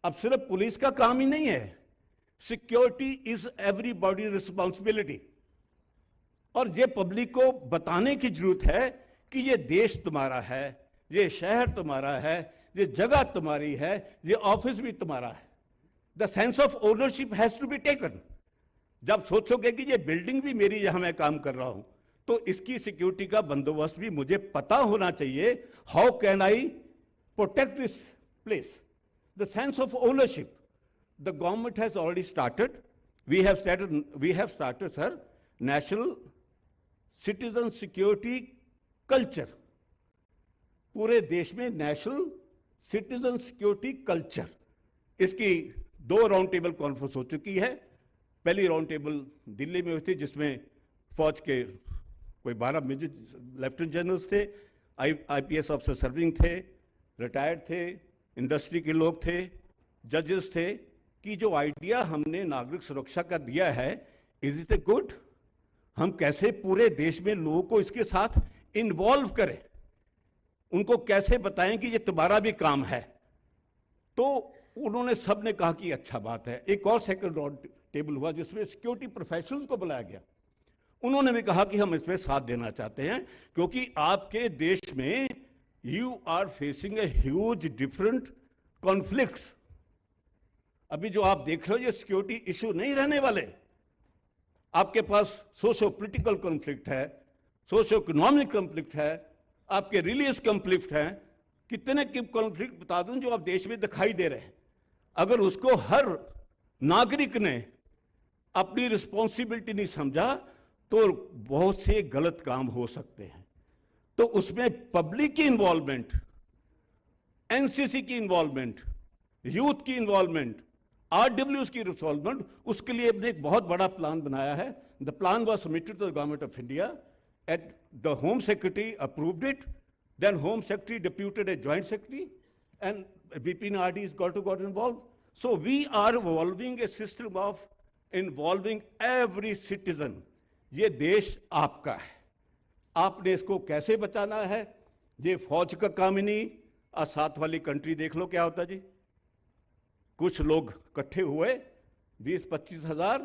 अब सिर्फ पुलिस का काम ही नहीं है, सिक्योरिटी इज एवरीबॉडी रिस्पॉन्सिबिलिटी. और ये पब्लिक को बताने की जरूरत है कि ये देश तुम्हारा है, ये शहर तुम्हारा है, ये जगह तुम्हारी है, ये ऑफिस भी तुम्हारा है. The sense of ownership has to be taken. जब सोचोगे कि ये बिल्डिंग भी मेरी, यहां मैं काम कर रहा हूं, तो इसकी सिक्योरिटी का बंदोबस्त भी मुझे पता होना चाहिए. How can I protect this place? The sense of ownership. The government has already started, we have started sir, national citizen security culture. पूरे देश में नेशनल सिटीजन सिक्योरिटी कल्चर. इसकी 2 राउंड टेबल कॉन्फ्रेंस हो चुकी है. पहली राउंड टेबल दिल्ली में हुई थी जिसमें फौज के कोई 12 मेजर लेफ्टिनेंट जनरल्स थे, IPS ऑफिसर सर्विंग थे, रिटायर्ड थे, इंडस्ट्री के लोग थे, जजेस थे. कि जो आइडिया हमने नागरिक सुरक्षा का दिया है, इज इट ए गुड? हम कैसे पूरे देश में लोगों को इसके साथ इन्वॉल्व करें, उनको कैसे बताएं कि ये तुम्हारा भी काम है। तो उन्होंने सबने कहा कि अच्छा बात है। एक और सेकंड राउंड टेबल हुआ जिसमें सिक्योरिटी प्रोफेशनल्स को बुलाया गया। उन्होंने भी कहा कि हम इसमें साथ देना चाहते हैं, क्योंकि आपके देश में you are facing a huge different conflicts. अभी जो आप देख रहे हो ये सिक्योरिटी इशू नहीं रहने वाले। आपके पास सोशो पॉलिटिकल कॉन्फ्लिक्ट है, सोशो इकोनॉमिक कॉन्फ्लिक्ट है, आपके रिलीजियस कॉन्फ्लिक्ट है, कितने की कॉन्फ्लिक्ट बता दूं जो आप देश में दिखाई दे रहे हैं। अगर उसको हर नागरिक ने अपनी रिस्पॉन्सिबिलिटी नहीं समझा तो बहुत से गलत काम हो सकते हैं। तो उसमें पब्लिक की इन्वॉल्वमेंट, एनसीसी की इन्वॉल्वमेंट, यूथ की इन्वॉल्वमेंट, आरडब्ल्यूएस की इन्वॉल्वमेंट, उसके लिए हमने एक बहुत बड़ा प्लान बनाया है। The plan was submitted to the government of India at the home secretary approved it, then home secretary deputed a joint secretary and BP and RDs got involved. So we are evolving a system of involving every citizen. ये देश आपका है, आपने इसको कैसे बचाना है। ये फौज का काम ही नहीं। साथ वाली कंट्री देख लो क्या होता जी। कुछ लोग इकट्ठे हुए, 20-25 हजार,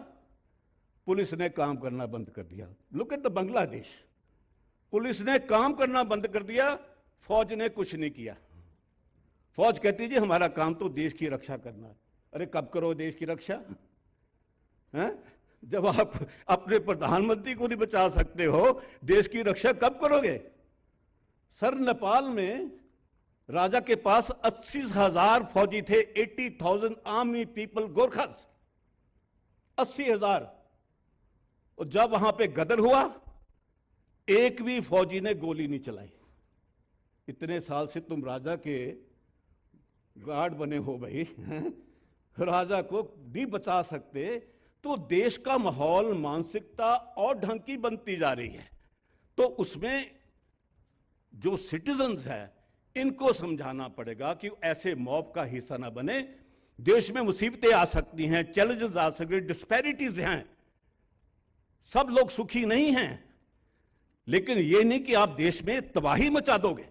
पुलिस ने काम करना बंद कर दिया। Look at the Bangladesh, police ने काम करना बंद कर दिया, फौज ने कुछ नहीं किया। फौज कहती जी हमारा काम तो देश की रक्षा करना है। अरे कब करो देश की रक्षा हैं? जब आप अपने प्रधानमंत्री को नहीं बचा सकते हो, देश की रक्षा कब करोगे? सर नेपाल में राजा के पास 80,000 फौजी थे, 80,000 आर्मी पीपल, गोरखास 80,000। और जब वहां पे गदर हुआ, एक भी फौजी ने गोली नहीं चलाई। इतने साल से तुम राजा के गार्ड बने हो भाई, राजा को नहीं बचा सकते, तो देश का माहौल, मानसिकता और ढंग की बनती जा रही है। तो उसमें जो सिटीजन्स है इनको समझाना पड़ेगा कि ऐसे मॉब का हिस्सा ना बने। देश में मुसीबतें आ सकती हैं, चैलेंजेस आ सकते हैं, डिस्पैरिटीज हैं, सब लोग सुखी नहीं हैं। लेकिन यह नहीं कि आप देश में तबाही मचा दोगे,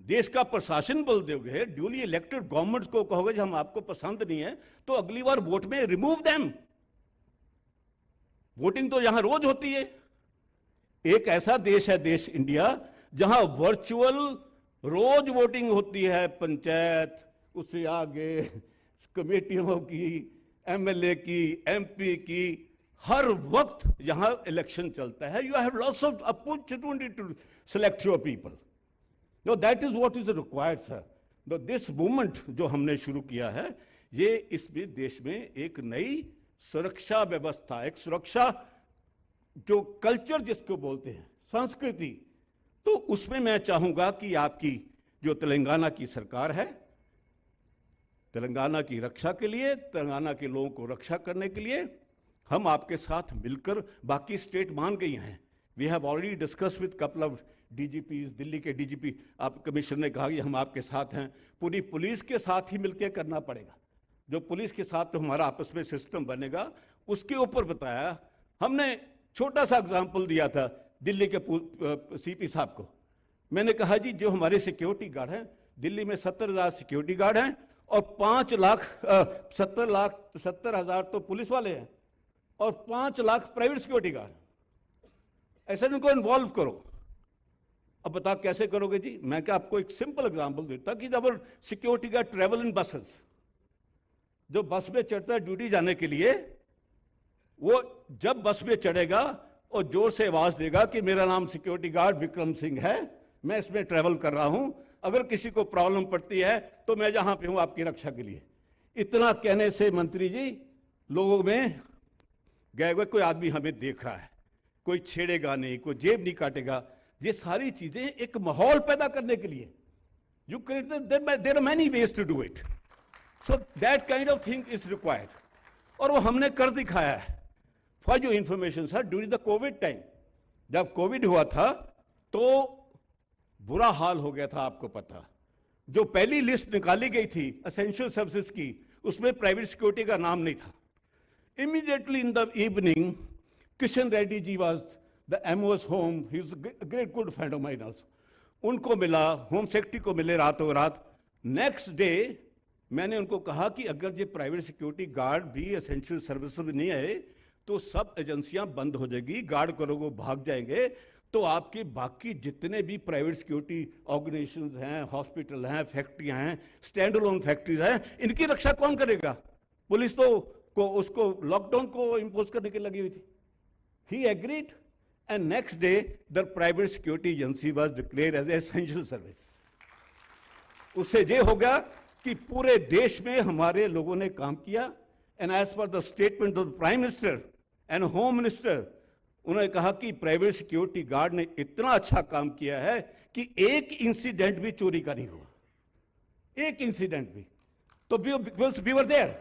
देश का प्रशासन बदल दोगे, ड्यूली इलेक्टेड गवर्नमेंट्स को कहोगे कि हम आपको पसंद नहीं है तो अगली बार वोट में रिमूव देम। वोटिंग तो यहां रोज होती है। एक ऐसा देश है देश इंडिया जहां वर्चुअल रोज वोटिंग होती है, पंचायत, उससे आगे कमेटियों की, एमएलए की, एमपी की, हर वक्त यहां इलेक्शन चलता है। You have lots of opportunity to select your people. No that is what is required sir. No this movement जो हमने शुरू किया है, ये इसमें देश में एक नई सुरक्षा व्यवस्था, एक सुरक्षा जो कल्चर जिसको बोलते हैं, संस्कृति, तो उसमें मैं चाहूंगा कि आपकी जो तेलंगाना की सरकार है, तेलंगाना की रक्षा के लिए, तेलंगाना के लोगों को रक्षा करने के लिए हम आपके साथ मिलकर, बाकी स्टेट मान गई हैं। We have already discuss with couple of DGPs, Delhi के डीजीपी, आप कमिश्नर ने कहा कि हम आपके साथ हैं। पूरी पुलिस के साथ ही मिलकर करना पड़ेगा। जो पुलिस के साथ तो हमारा आपस में सिस्टम बनेगा, उसके ऊपर बताया हमने। छोटा सा एग्जाम्पल दिया था दिल्ली के सीपी साहब को। मैंने कहा जी जो हमारे सिक्योरिटी गार्ड हैं, दिल्ली में 70,000 सिक्योरिटी गार्ड हैं और 70,000 तो पुलिस वाले हैं और 5 लाख प्राइवेट सिक्योरिटी गार्ड। ऐसे इनको इन्वॉल्व करो। अब बता कैसे करोगे जी? मैं क्या आपको एक सिंपल एग्जांपल देता कि जब security guard travel in buses, जो बस में चढ़ता है ड्यूटी जाने के लिए, वो जब बस में चढ़ेगा और जोर से आवाज देगा कि मेरा नाम सिक्योरिटी गार्ड विक्रम सिंह है, मैं इसमें ट्रेवल कर रहा हूं, अगर किसी को प्रॉब्लम पड़ती है तो मैं जहां पे हूं आपकी रक्षा के लिए। इतना कहने से मंत्री जी लोगों में गए हुए कोई आदमी हमें देख रहा है, कोई छेड़ेगा नहीं, कोई जेब नहीं काटेगा। ये सारी चीजें एक माहौल पैदा करने के लिए, you create, there are many ways to do it, so that kind of thing is required. और वो हमने कर दिखाया है। फॉर जो information sir, during the covid time, जब कोविड हुआ था तो बुरा हाल हो गया था। आपको पता, जो पहली लिस्ट निकाली गई थी एसेंशियल सर्विसेज की, उसमें प्राइवेट सिक्योरिटी का नाम नहीं था। Immediately in the evening Kishan Reddy ji was the MO's home. He's a great good friend of mine also. उनको मिला, होम सेक्रेटरी को मिले रातों रात. नेक्स्ट डे मैंने उनको कहा कि अगर ये प्राइवेट सिक्योरिटी गार्ड भी एसेंशियल सर्विस में नहीं आए तो सब एजेंसियां बंद हो जाएगी, गार्ड करोगे भाग जाएंगे, तो आपके बाकी जितने भी प्राइवेट सिक्योरिटी ऑर्गेनाइजेशंस हैं, हॉस्पिटल हैं, फैक्ट्रियां हैं, स्टैंड अलोन फैक्ट्रीज हैं, इनकी रक्षा कौन करेगा? पुलिस तो उसको लॉकडाउन को इम्पोज करने के लगी हुई थी. ही agreed and next day the private security agency was declared as essential service. उससे ये हो गया कि पूरे देश में हमारे लोगों ने काम किया. And as per the statement of the Prime Minister and Home Minister, उन्होंने कहा कि प्राइवेट सिक्योरिटी गार्ड ने इतना अच्छा काम किया है कि एक इंसिडेंट भी चोरी का नहीं हुआ, एक इंसिडेंट भी. तो we were there.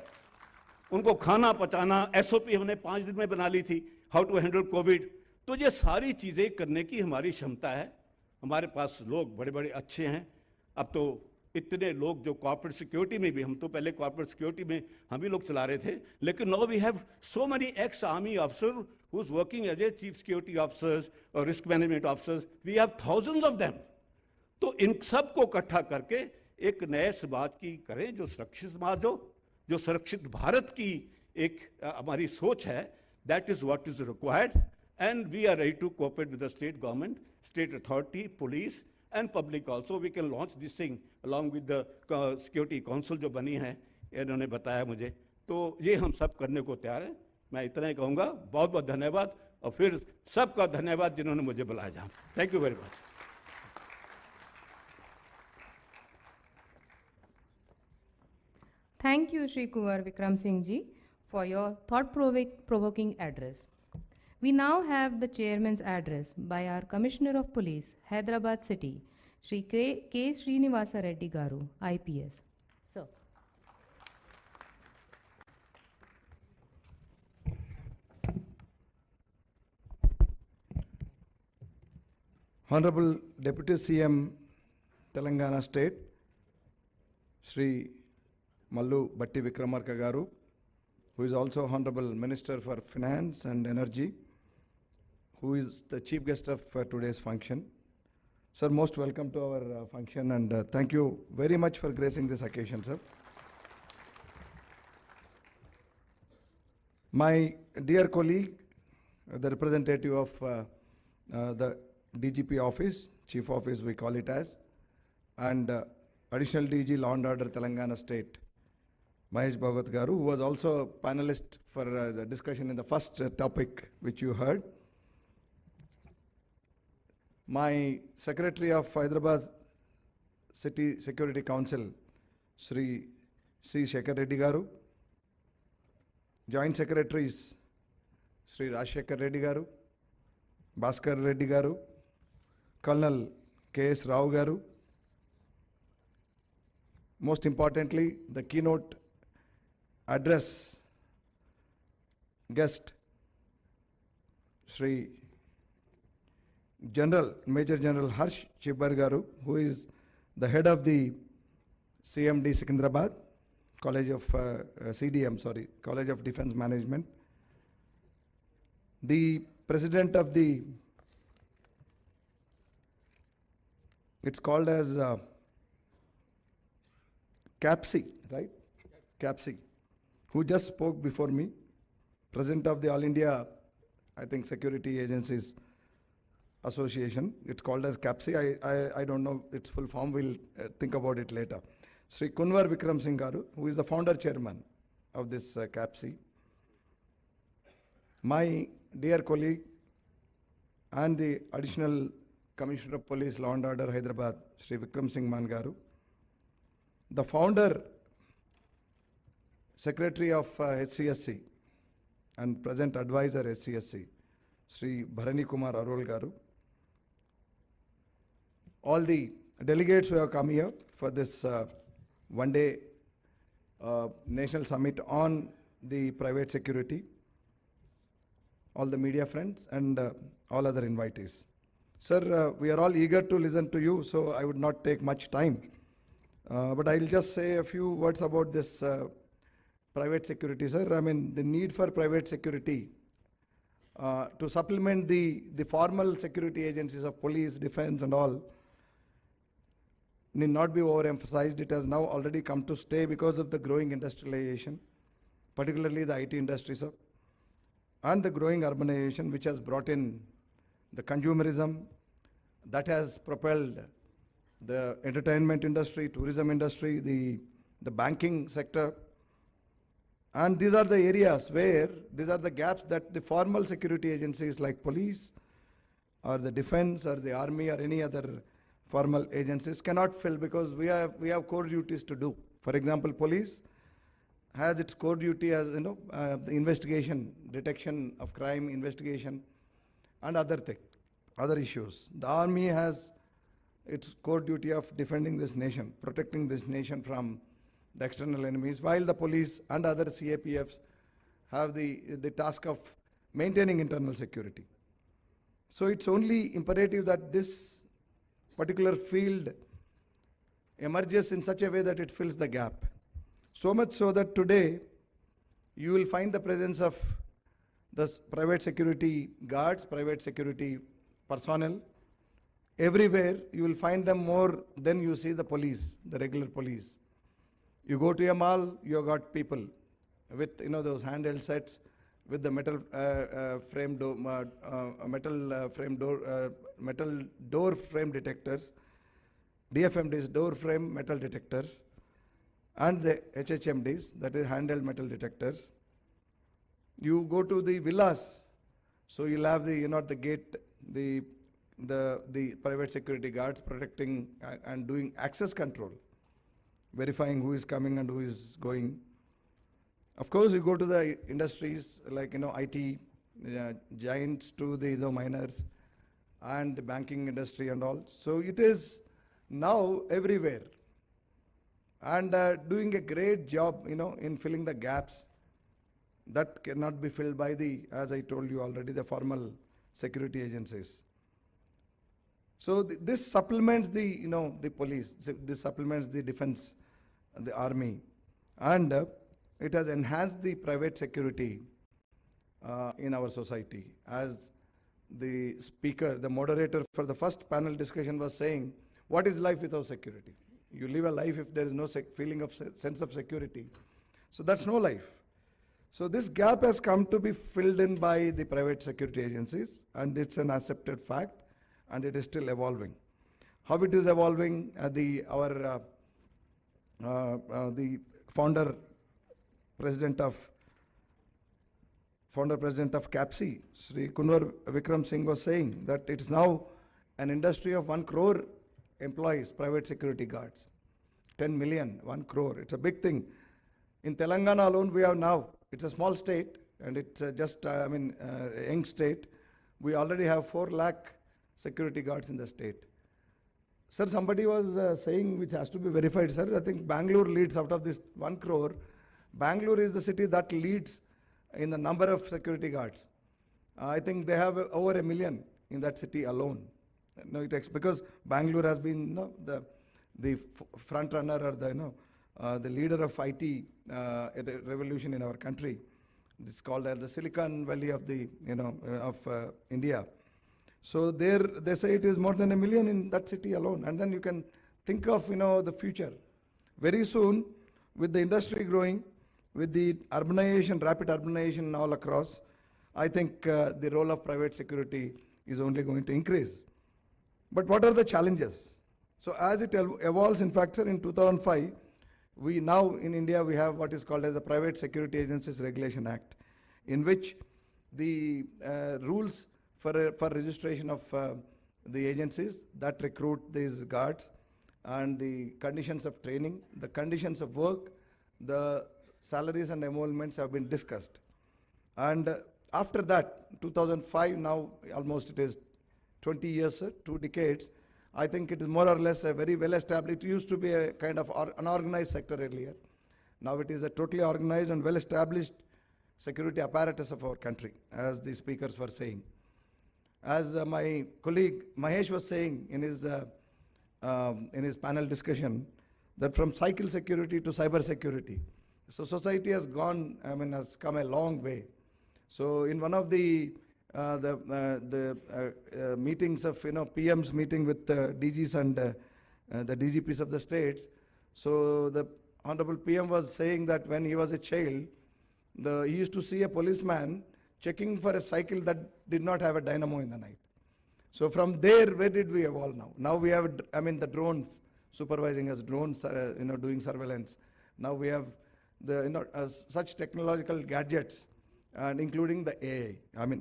उनको खाना पचाना SOP हमने 5 दिन में बना ली थी, हाउ टू हैंडल कोविड. तो ये सारी चीज़ें करने की हमारी क्षमता है. हमारे पास लोग बड़े बड़े अच्छे हैं. अब तो इतने लोग जो कॉर्पोरेट सिक्योरिटी में भी, हम तो पहले कॉर्पोरेट सिक्योरिटी में हम ही लोग चला रहे थे, लेकिन now we have so many ex army officer who is working as a chief security officers और risk management officers. We have thousands of them. तो इन सबको इकट्ठा करके एक नए समाज की करें, जो सुरक्षित समाज हो, जो सुरक्षित भारत की एक हमारी सोच है. That is what is required. And we are ready to cooperate with the state government, state authority, police, and public also. We can launch this thing along with the security council जो बनी है, इन्होंने बताया मुझे. तो ये हम सब करने को तैयार हैं. मैं इतना ही कहूँगा. बहुत बहुत धन्यवाद, और फिर सबका धन्यवाद जिन्होंने मुझे बुलाया जहाँ. Thank you very much. Thank you, Shri Kunwar Vikram Singh Ji, for your thought-provoking address. We now have the Chairman's address by our Commissioner of Police, Hyderabad City, Shri K. Srinivasa Reddy Garu, IPS. Sir. Honorable Deputy CM, Telangana State, Shri Mallu Batti Vikramarka Garu, who is also Honorable Minister for Finance and Energy, who is the chief guest of today's function. Sir, most welcome to our function, and thank you very much for gracing this occasion, sir. My dear colleague, the representative of the DGP office, chief office we call it as, and additional DG Law and Order Telangana State, Mahesh Bhagavat Garu, who was also a panelist for the discussion in the first topic which you heard. My Secretary of Hyderabad City Security Council, Sri C. Shekhar Reddy Garu, Joint Secretaries, Sri Rajshekhar Reddy Garu, Bhaskar Reddy Garu, Colonel K.S. Rao Garu, most importantly, the keynote address guest, Sri Major General Harsh Chibbar Garu, who is the head of the CMD Secunderabad, College of College of Defense Management, the president of the, it's called as CAPSI, right? CAPSI, who just spoke before me, president of the All India, I think, Security Agencies Association. It's called as CAPSI. I don't know its full form. We'll think about it later. Sri Kunwar Vikram Singh Garu, who is the founder chairman of this CAPSI. My dear colleague and the additional Commissioner of Police, Law and Order, Hyderabad, Sri Vikram Singh Man Garu. The founder, Secretary of HCSC and present advisor HCSC, Sri Bharani Kumar Arol Garu. All the delegates who have come here for this one-day national summit on the private security, all the media friends, and all other invitees. Sir, we are all eager to listen to you, so I would not take much time. But I'll just say a few words about this private security, sir. I mean, the need for private security to supplement the formal security agencies of police, defense and all, need not be overemphasized. It has now already come to stay because of the growing industrialization, particularly the IT industry, sir, and the growing urbanization, which has brought in the consumerism that has propelled the entertainment industry, tourism industry, the banking sector. And these are the areas where, these are the gaps that the formal security agencies like police or the defense or the army or any other formal agencies cannot fill, because we have core duties to do. For example, police has its core duty as, the investigation, detection of crime, investigation and other issues. The army has its core duty of defending this nation, protecting this nation from the external enemies, while the police and other CAPFs have the task of maintaining internal security. So it's only imperative that this particular field emerges in such a way that it fills the gap. So much so that today you will find the presence of the private security guards, private security personnel. Everywhere you will find them more than you see the police, the regular police. You go to a mall, you have got people with those handheld sets with the metal metal door frame detectors, DFMDs, door frame metal detectors, and the HHMDs, that is handheld metal detectors. You go to the villas, so you'll have the gate, the private security guards protecting and doing access control, verifying who is coming and who is going. Of course, you go to the industries like IT giants to the miners and the banking industry and all. So it is now everywhere, and doing a great job in filling the gaps that cannot be filled by as I told you already, the formal security agencies. So this supplements the police, this supplements the defense, the army, and it has enhanced the private security in our society. As the speaker, the moderator for the first panel discussion was saying, what is life without security? You live a life if there is no feeling of sense of security. So that's no life. So this gap has come to be filled in by the private security agencies, and it's an accepted fact, and it is still evolving. How it is evolving, the founder president of CAPSI, Sri Kunwar Vikram Singh, was saying that it's now an industry of 1 crore employees, private security guards. 10 million, 1 crore. It's a big thing. In Telangana alone, we have now, it's a small state, and it's just a young state. We already have 4 lakh security guards in the state. Sir, somebody was saying, which has to be verified, sir, I think Bangalore leads out of this 1 crore. Bangalore is the city that leads in the number of security guards. I think they have over 1 million in that city alone. Because Bangalore has been the front runner, or the leader of IT revolution in our country. It's called as the Silicon Valley of India. So there they say it is more than 1 million in that city alone. And then you can think of the future. Very soon, with the industry growing, with the urbanization, rapid urbanization all across, I think the role of private security is only going to increase. But what are the challenges? So as it evolves, in fact, sir, in 2005, we now in India, we have what is called as the Private Security Agencies Regulation Act, in which the rules for registration of the agencies that recruit these guards, and the conditions of training, the conditions of work, the salaries and emoluments have been discussed. And after that, 2005, now almost it is 20 years, 2 decades, I think it is more or less a very well established. It used to be a kind of unorganized sector earlier. Now it is a totally organized and well established security apparatus of our country, as the speakers were saying. As my colleague Mahesh was saying in his panel discussion, that from cycle security to cyber security. So society has gone, has come a long way. So in one of the the meetings of, PMs meeting with DGs and the DGPs of the states. So the Honorable PM was saying that when he was a child, he used to see a policeman checking for a cycle that did not have a dynamo in the night. So from there, where did we evolve now? Now we have, the drones supervising us, drones, doing surveillance. Now we have such technological gadgets, and including the AI.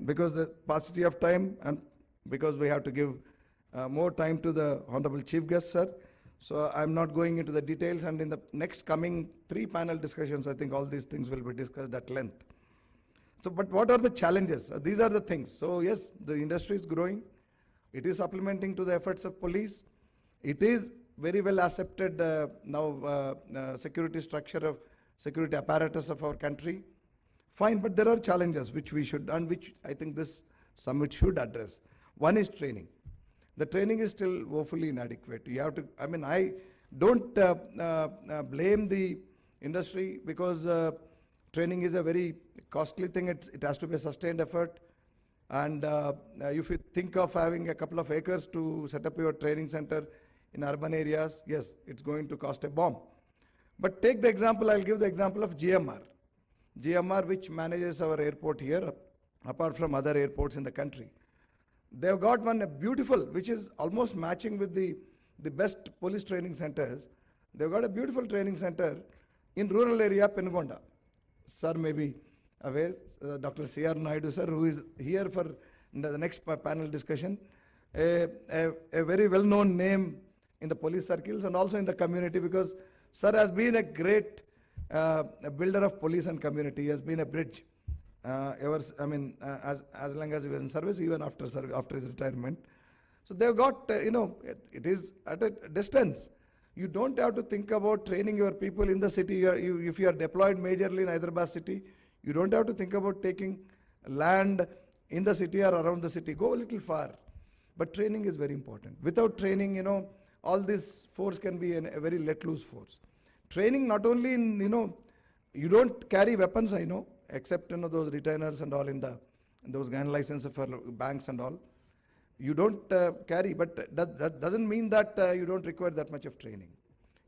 Because the paucity of time and because we have to give more time to the Honorable Chief Guest, sir. So I'm not going into the details, and in the next coming 3 panel discussions, I think all these things will be discussed at length. So, but what are the challenges? These are the things. So yes, the industry is growing. It is supplementing to the efforts of police. It is very well accepted now, security structure of security apparatus of our country. Fine, but there are challenges which we should, and which I think this summit should address. One is training. The training is still woefully inadequate. You have to, I don't blame the industry, because training is a very costly thing. It has to be a sustained effort. And if you think of having a couple of acres to set up your training center in urban areas, yes, it's going to cost a bomb. But take the example, I'll give the example of GMR. GMR, which manages our airport here, apart from other airports in the country. They've got one beautiful, which is almost matching with the best police training centers. They've got a beautiful training center in rural area, Penugonda. Sir may be aware, Dr. C.R. Naidu, sir, who is here for the next panel discussion, a very well-known name in the police circles and also in the community, because sir has been a great builder of police and community. He has been a bridge as long as he was in service, even after his retirement. So they've got, it is at a distance. You don't have to think about training your people in the city. If you are deployed majorly in Hyderabad city, you don't have to think about taking land in the city or around the city. Go a little far. But training is very important. Without training, all this force can be a very let loose force. Training not only in, you don't carry weapons, I know, except, those retainers and all in those gun licenses for banks and all. You don't carry, but that doesn't mean that you don't require that much of training.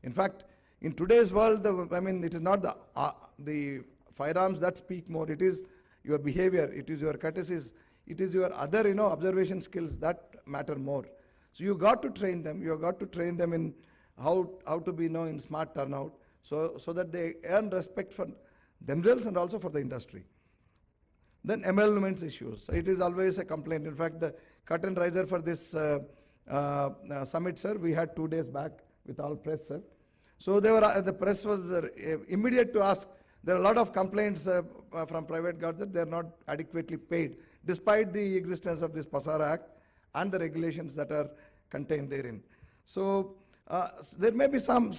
In fact, in today's world, it is not the firearms that speak more. It is your behavior, it is your courtesies, it is your other, observation skills that matter more. So you got to train them. You have got to train them in how to be, in smart turnout, so that they earn respect for themselves and also for the industry. Then emoluments issues. It is always a complaint. In fact, the curtain raiser for this summit, sir, we had 2 days back with all press, sir. So they were, the press was immediate to ask. There are a lot of complaints from private guards that they are not adequately paid, despite the existence of this Pasara Act and the regulations that are contained therein. So there may be some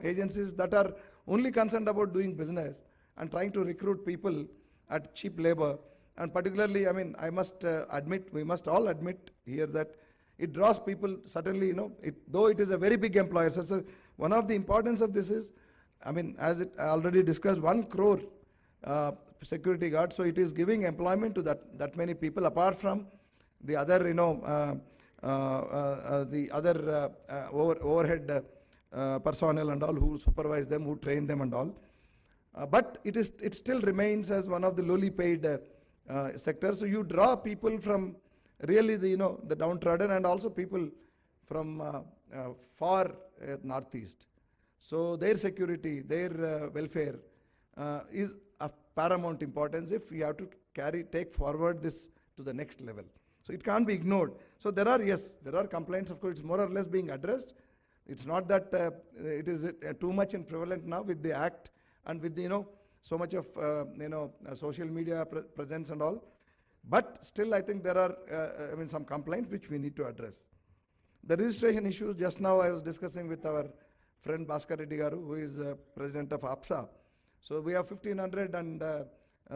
agencies that are only concerned about doing business and trying to recruit people at cheap labor. And particularly, I must admit, we must all admit here that it draws people, certainly, though it is a very big employer. So one of the importance of this is, as it already discussed, 1 crore security guards. So it is giving employment to that many people, apart from the other, the other overhead personnel and all who supervise them, who train them and all. But it still remains as one of the lowly paid sectors. So you draw people from really the downtrodden, and also people from far northeast. So their security, their welfare is of paramount importance if you have to take forward this to the next level. So it can't be ignored. So there are complaints. Of course, it's more or less being addressed. It's not that it is too much in prevalent now with the act and with so much of social media presence and all. But still, I think there are some complaints which we need to address. The registration issues, just now I was discussing with our friend Bhaskar Reddy Garu, who is president of APSA. So we have 1,500, and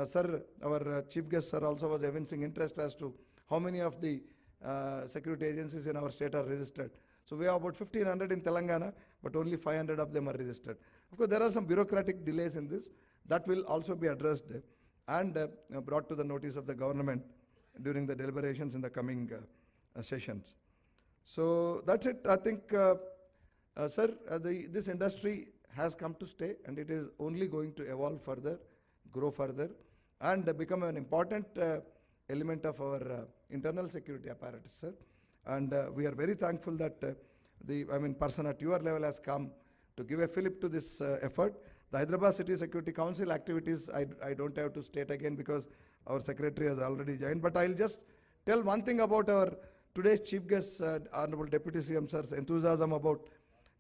sir, our chief guest sir also was evincing interest as to how many of the security agencies in our state are registered. So we have about 1,500 in Telangana, but only 500 of them are registered. Of course, there are some bureaucratic delays in this. That will also be addressed and brought to the notice of the government during the deliberations in the coming sessions. So that's it. I think, sir, this industry has come to stay, and it is only going to evolve further, grow further, and become an important element of our internal security apparatus, sir. And we are very thankful that person at your level has come to give a fillip to this effort. The Hyderabad City Security Council activities, I don't have to state again because our secretary has already joined, but I'll just tell one thing about our today's chief guest, Honorable Deputy CM sir's enthusiasm about,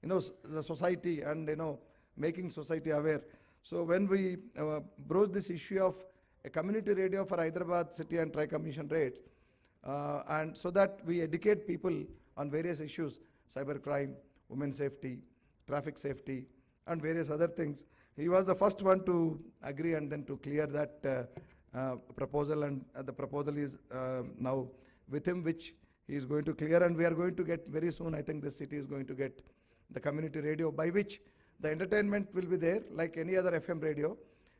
the society and, making society aware. So when we broached this issue of a community radio for Hyderabad City and Tri-Commission rates, and so that we educate people on various issues, cybercrime, women's safety, traffic safety, and various other things. He was the first one to agree and then to clear that proposal, and the proposal is now with him, which he is going to clear, and we are going to get very soon. I think the city is going to get the community radio, by which the entertainment will be there like any other FM radio,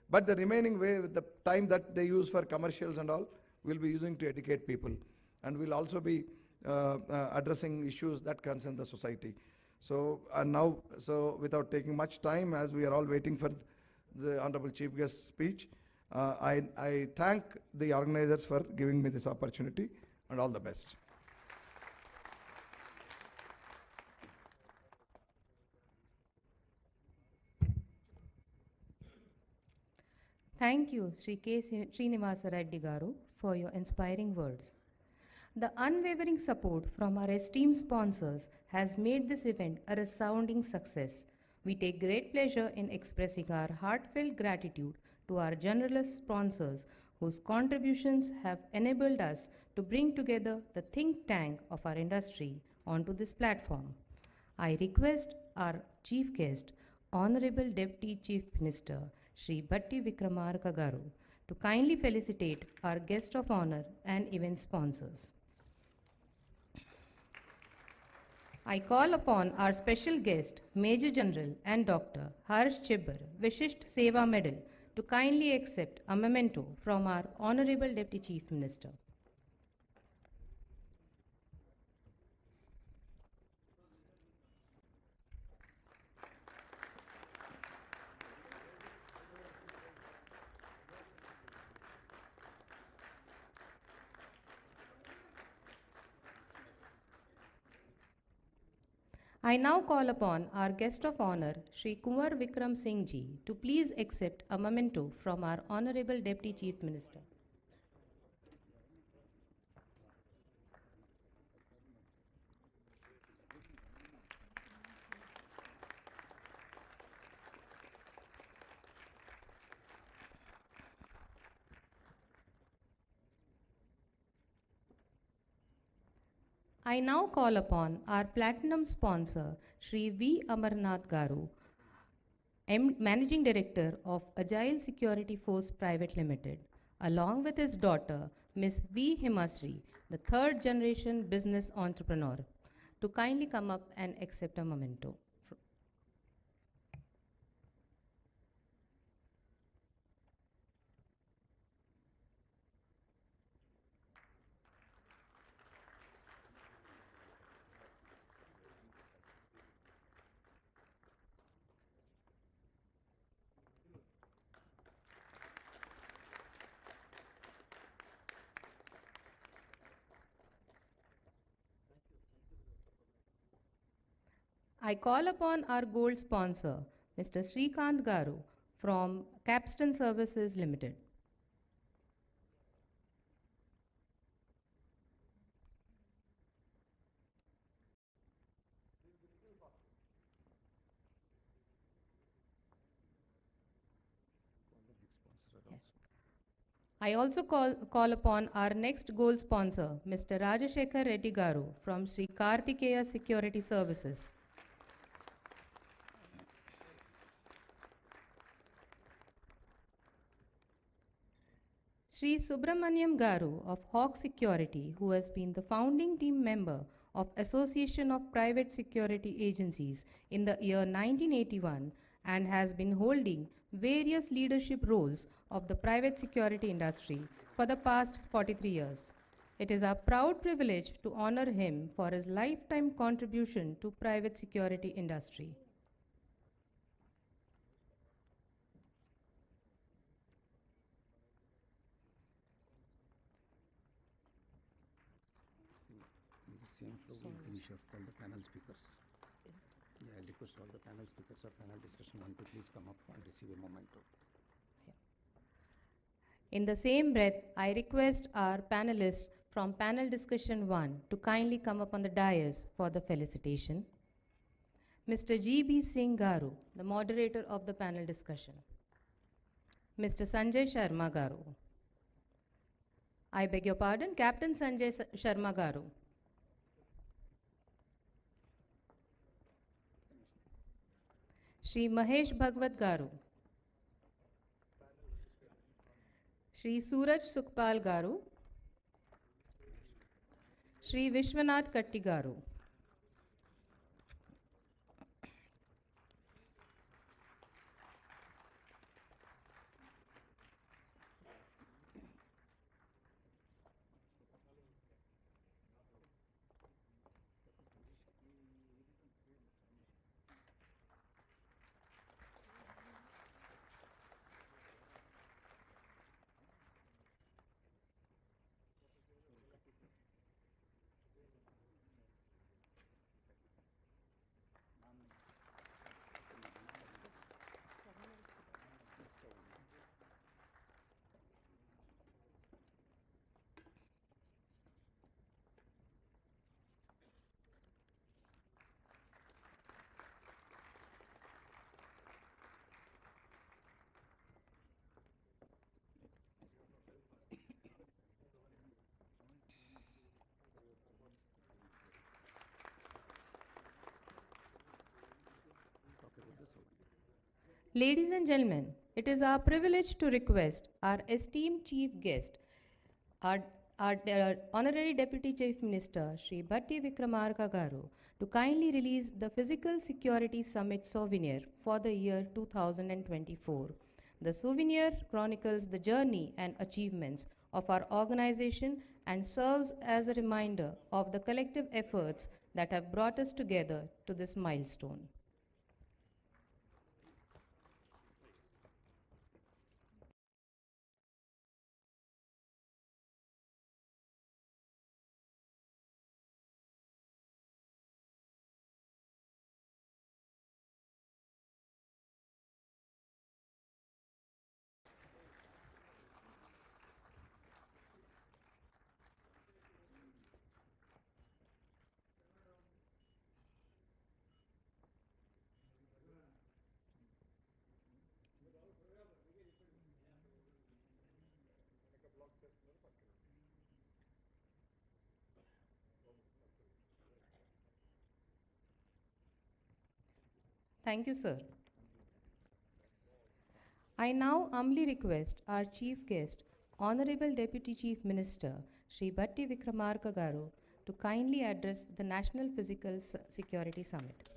but the remaining way, the time that they use for commercials and all, we'll be using to educate people, and we'll also be addressing issues that concern the society. So now, without taking much time, as we are all waiting for the Honorable Chief Guest's speech, I thank the organizers for giving me this opportunity, and all the best. Thank you, Sri K. Srinivasa Reddy Garu, for your inspiring words. The unwavering support from our esteemed sponsors has made this event a resounding success. We take great pleasure in expressing our heartfelt gratitude to our generous sponsors whose contributions have enabled us to bring together the think tank of our industry onto this platform. I request our chief guest, Honorable Deputy Chief Minister, Shri Batti Vikramarka Garu, to kindly felicitate our guest of honor and event sponsors. I call upon our special guest, Major General and Dr. Harsh Chibbar, Vishisht Seva Medal, to kindly accept a memento from our Honorable Deputy Chief Minister. I now call upon our guest of honor, Shri Kunwar Vikram Singh Ji, to please accept a memento from our Honorable Deputy Chief Minister. I now call upon our platinum sponsor, Shri V. Amarnath Garu, Managing Director of Agile Security Force Private Limited, along with his daughter, Ms. V. Himasri, the third generation business entrepreneur, to kindly come up and accept a memento. I call upon our gold sponsor, Mr. Srikant Garu from Capstan Services Limited. I also call upon our next gold sponsor, Mr. Rajashekar Reddy Garu from Sri Kartikeya Security Services. Shri Subramaniam Garu of Hawk Security, who has been the founding team member of Association of Private Security Agencies in the year 1981 and has been holding various leadership roles of the private security industry for the past 43 years. It is our proud privilege to honor him for his lifetime contribution to private security industry. In the same flow, we'll finish off all the panel speakers. Yeah, I request all the panel speakers or panel discussion one to please come up and receive a memento. In the same breath, I request our panelists from panel discussion 1 to kindly come up on the dais for the felicitation. Mr. G.B. Singh Garu, the moderator of the panel discussion. Mr. Sanjay Sharma Garu. I beg your pardon, Captain Sanjay Sharma Garu. Shri Mahesh Bhagwat Garu. Shri Suraj Sukhpal Garu. Shri Vishwanath Katti Garu. Ladies and gentlemen, it is our privilege to request our esteemed chief guest, our Honorary Deputy Chief Minister, Shri Bhatti Vikramarka Garu, to kindly release the Physical Security Summit Souvenir for the year 2024. The Souvenir chronicles the journey and achievements of our organization and serves as a reminder of the collective efforts that have brought us together to this milestone. Thank you, sir. I now humbly request our chief guest, Honorable Deputy Chief Minister, Shri Bhatti Vikramarka Garu, to kindly address the National Physical Security Summit.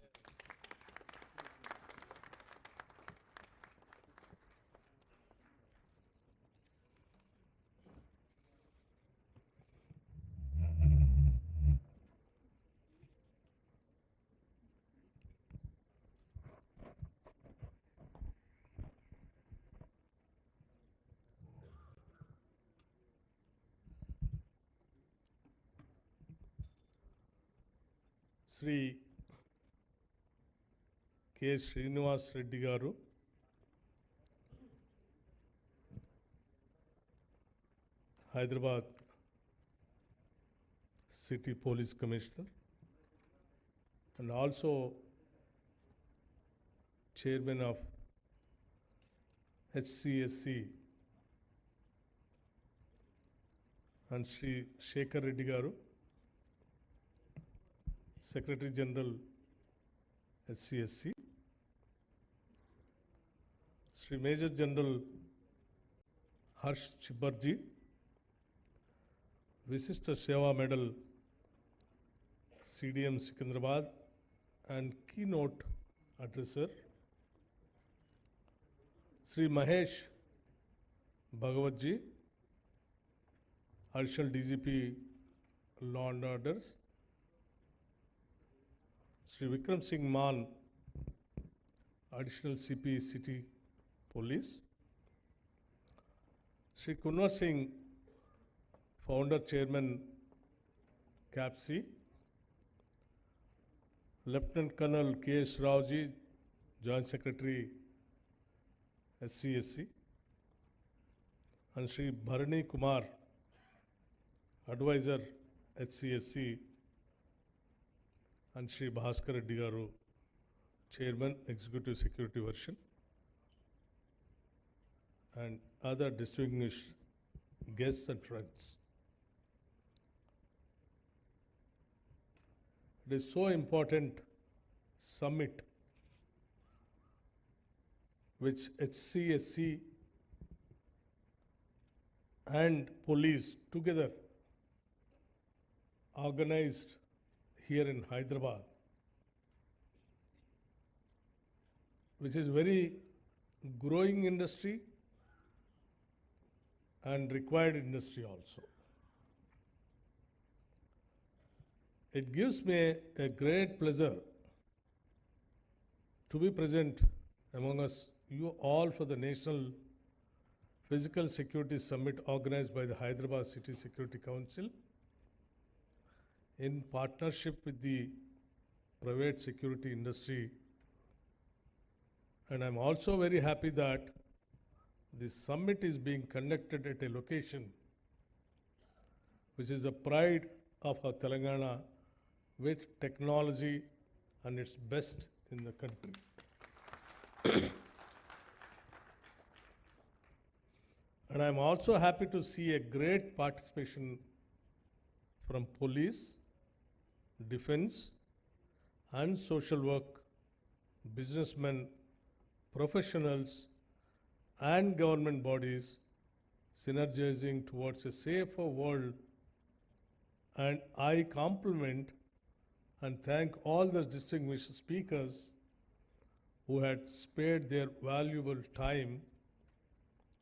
Sri K. Revanth Reddy Garu, Hyderabad City Police Commissioner, and also Chairman of HCSC, and Sri Shekhar Reddy Garu, Secretary General HCSC, Sri Major General Harsh Chibbarji, Visishta Seva Medal CDM Secunderabad, and keynote addresser, Sri Mahesh Bhagwatji, Additional DGP Law and Orders, Sri Vikram Singh Maan, Additional CP City Police, Sri Kunwar Singh, Founder Chairman CAPC, Lieutenant Colonel Jai Swaraajya, Joint Secretary SCSC, and Sri Bharani Kumar, Advisor HCSC, and Sri Bhaskar Reddy Garu, Chairman Executive Security Version, and other distinguished guests and friends. It is so important summit which HCSC and police together organized here in Hyderabad, which is very growing industry and required industry also. It gives me a great pleasure to be present among us, you all, for the National Physical Security Summit organized by the Hyderabad City Security Council in partnership with the private security industry. And I'm also very happy that this summit is being conducted at a location which is a pride of our Telangana, with technology and its best in the country. And I'm also happy to see a great participation from police, defense, and social work, businessmen, professionals, and government bodies synergizing towards a safer world. And I compliment and thank all the distinguished speakers who had spared their valuable time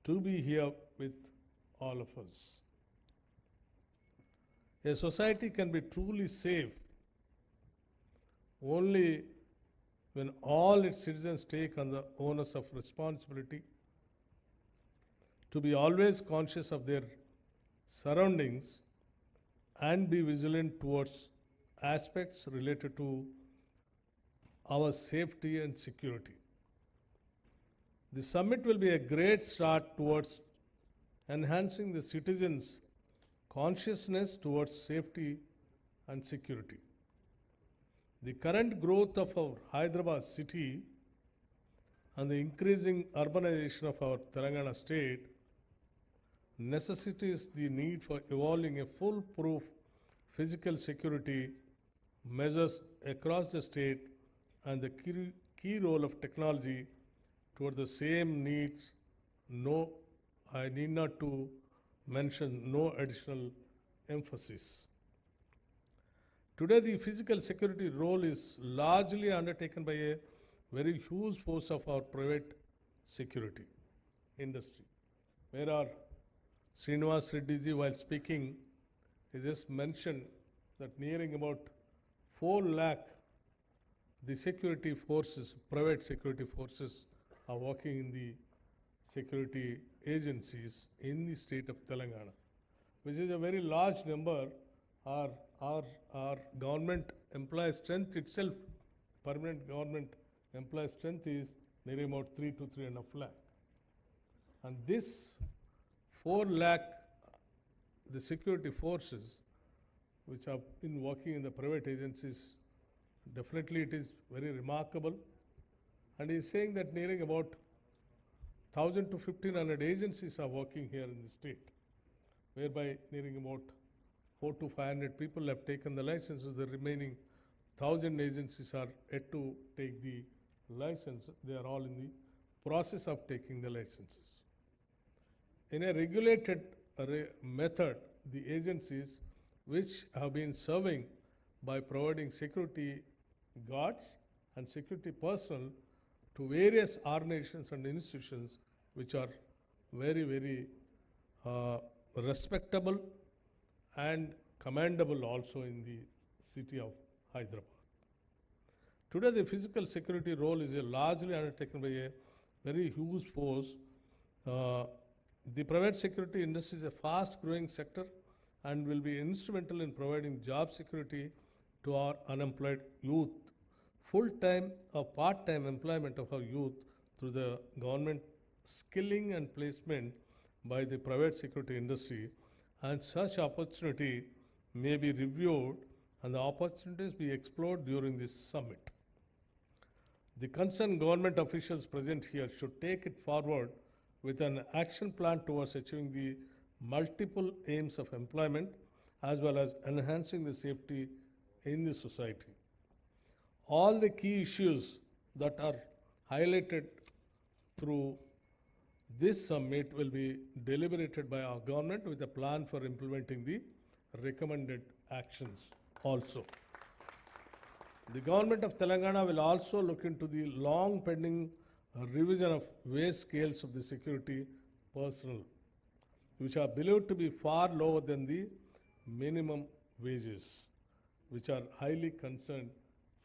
to be here with all of us. A society can be truly safe only when all its citizens take on the onus of responsibility to be always conscious of their surroundings and be vigilant towards aspects related to our safety and security. The summit will be a great start towards enhancing the citizens' consciousness towards safety and security. The current growth of our Hyderabad city and the increasing urbanization of our Telangana state necessitates the need for evolving a foolproof physical security measures across the state, and the key role of technology toward the same needs. No, I need not to mention no additional emphasis. Today, the physical security role is largely undertaken by a very huge force of our private security industry. Where our Revanth Reddy, while speaking, he just mentioned that nearing about 4 lakh the security forces, private security forces, are working in the security agencies in the state of Telangana, which is a very large number. Our government employee strength itself, permanent government employee strength, is nearly about 3 to 3.5 lakh. And this 4 lakh, the security forces which have been working in the private agencies, definitely it is very remarkable. And he is saying that nearing about 1,000 to 1,500 agencies are working here in the state, whereby nearing about 400 to 500 people have taken the licenses. The remaining 1,000 agencies are yet to take the license. They are all in the process of taking the licenses. In a regulated method, the agencies which have been serving by providing security guards and security personnel to various organizations and institutions which are very, very respectable and commendable also in the city of Hyderabad. Today, the physical security role is largely undertaken by a very huge force. The private security industry is a fast-growing sector and will be instrumental in providing job security to our unemployed youth, full-time or part-time employment of our youth through the government skilling and placement by the private security industry, and such opportunity may be reviewed and the opportunities be explored during this summit. The concerned government officials present here should take it forward with an action plan towards achieving the multiple aims of employment as well as enhancing the safety in the society. All the key issues that are highlighted through this summit will be deliberated by our government with a plan for implementing the recommended actions also. The government of Telangana will also look into the long pending revision of wage scales of the security personnel, which are believed to be far lower than the minimum wages, which are highly concerned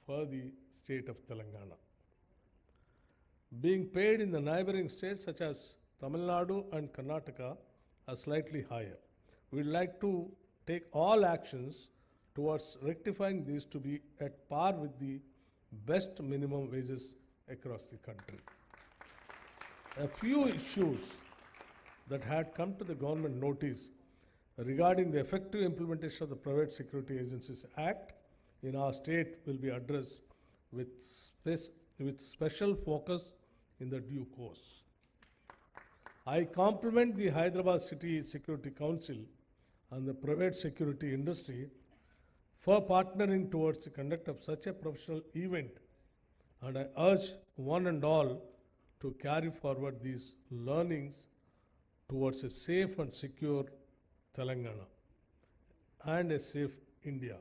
for the state of Telangana. Being paid in the neighboring states such as Tamil Nadu and Karnataka are slightly higher. We'd like to take all actions towards rectifying these to be at par with the best minimum wages across the country. A few issues that had come to the government notice regarding the effective implementation of the Private Security Agencies Act in our state will be addressed with special focus in the due course. I compliment the Hyderabad City Security Council and the private security industry for partnering towards the conduct of such a professional event, and I urge one and all to carry forward these learnings towards a safe and secure Telangana and a safe India.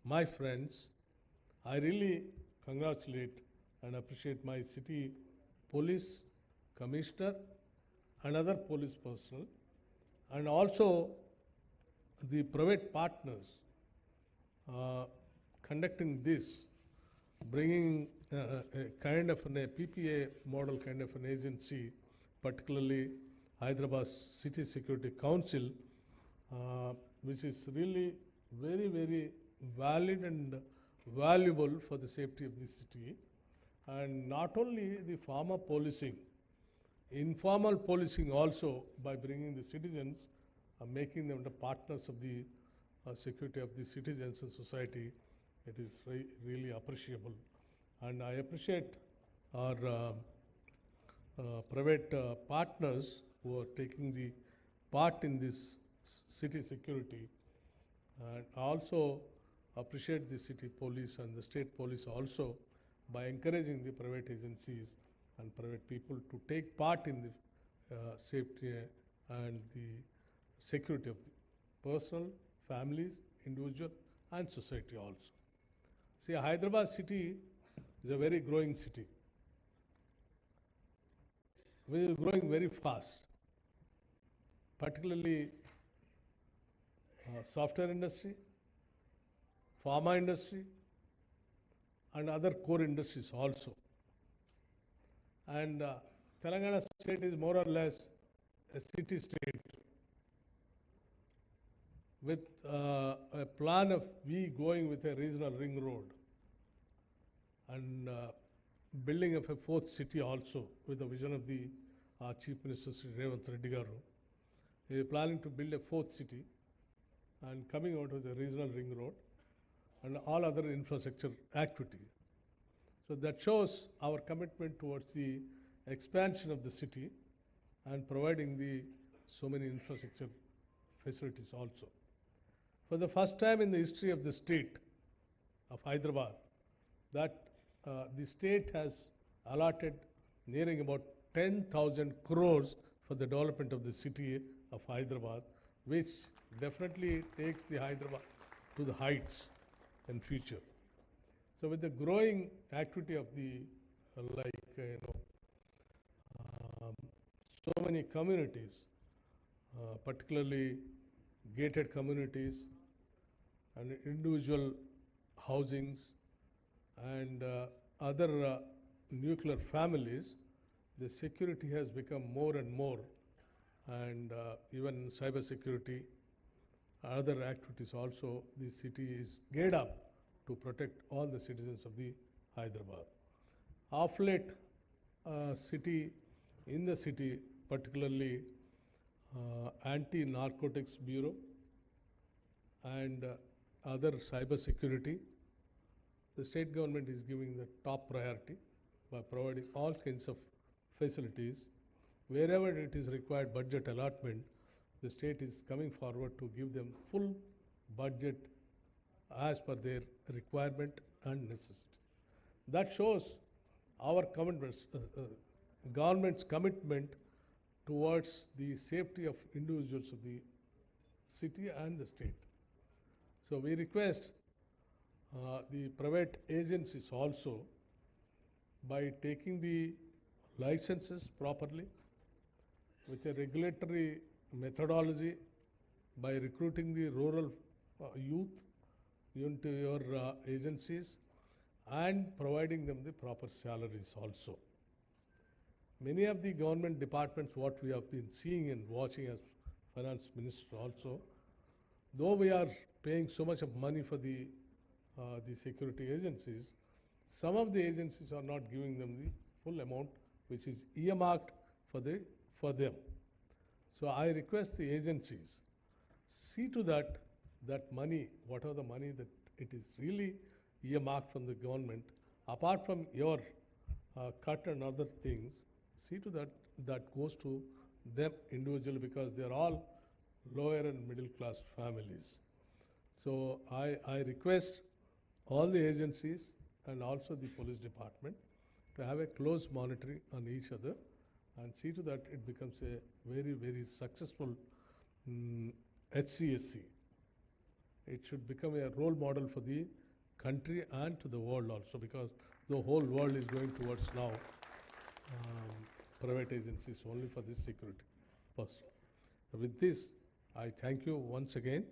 My friends, I really congratulate and appreciate my city police commissioner and other police personnel, and also the private partners conducting this, bringing a kind of a PPA model kind of an agency, particularly Hyderabad City Security Council, which is really very, very valid and valuable for the safety of the city. And not only the formal policing, informal policing also, by bringing the citizens, making them the partners of the security of the citizens and society. It is really appreciable. And I appreciate our private partners who are taking the part in this city security. And I also appreciate the city police and the state police also by encouraging the private agencies and private people to take part in the safety and the security of the personal, families, individual, and society also. See, Hyderabad city is a very growing city. We are growing very fast, particularly software industry, pharma industry, and other core industries also. And Telangana state is more or less a city state with a plan of we going with a regional ring road and building of a fourth city also with the vision of the Chief Minister Sri Revanth Reddy garu. He is planning to build a fourth city and coming out of the regional ring road and all other infrastructure activities. So that shows our commitment towards the expansion of the city and providing the so many infrastructure facilities also. For the first time in the history of the state of Hyderabad, that the state has allotted nearing about 10,000 crores for the development of the city of Hyderabad, which definitely takes the Hyderabad to the heights in future. So with the growing activity of the so many communities, particularly gated communities and individual housings and other nuclear families, the security has become more and more, and even cyber security, other activities also, the city is geared up to protect all the citizens of the Hyderabad. Of late, in the city, particularly Anti-Narcotics Bureau and other cyber security, the state government is giving the top priority by providing all kinds of facilities. Wherever it is required budget allotment, the state is coming forward to give them full budget as per their requirement and necessity. That shows our government's commitment towards the safety of individuals of the city and the state. So we request the private agencies also, by taking the licenses properly with a regulatory methodology, by recruiting the rural youth into your agencies and providing them the proper salaries also. Many of the government departments, what we have been seeing and watching as finance minister also, though we are paying so much of money for the security agencies, some of the agencies are not giving them the full amount which is earmarked for them. So I request the agencies, see to that money, whatever the money that it is really earmarked from the government, apart from your cut and other things, see to that goes to them individually, because they are all lower and middle class families. So I request all the agencies and also the police department to have a close monitoring on each other and see to that it becomes a very, very successful HCSC. It should become a role model for the country and to the world also, because the whole world is going towards now private agencies only for this security first. With this, I thank you once again,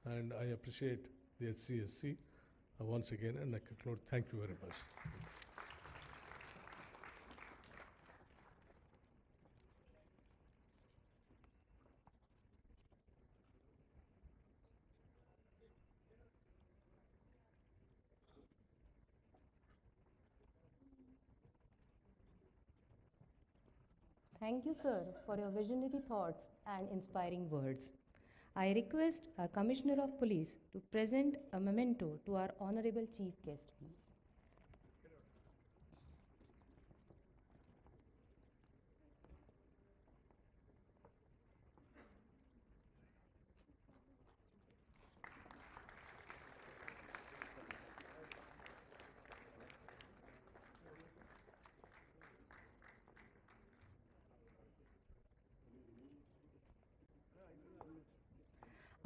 and I appreciate the HCSC once again, and I conclude. Thank you very much. Thank you, sir, for your visionary thoughts and inspiring words. I request our Commissioner of Police to present a memento to our Honorable Chief Guest, please.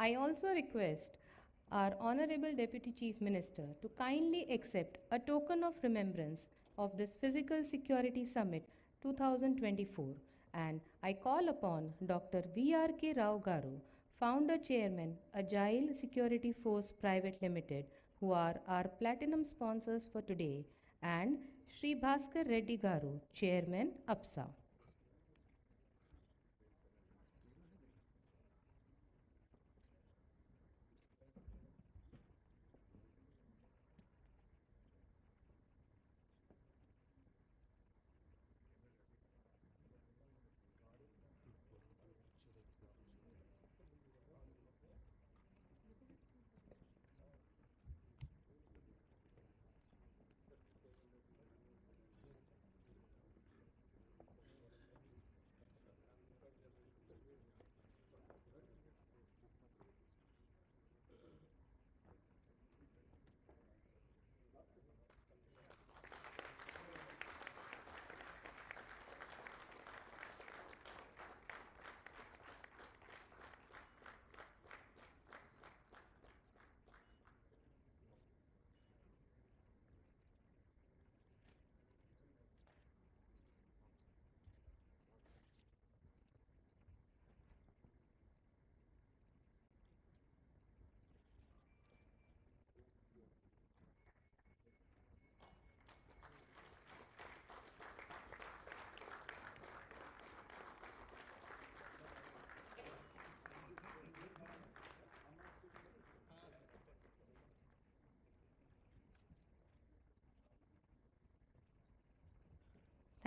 I also request our Honorable Deputy Chief Minister to kindly accept a token of remembrance of this Physical Security Summit 2024, and I call upon Dr. V.R.K. Rao Garu, Founder Chairman, Agile Security Force Private Limited, who are our platinum sponsors for today, and Shri Bhaskar Reddy Garu, Chairman, APSA.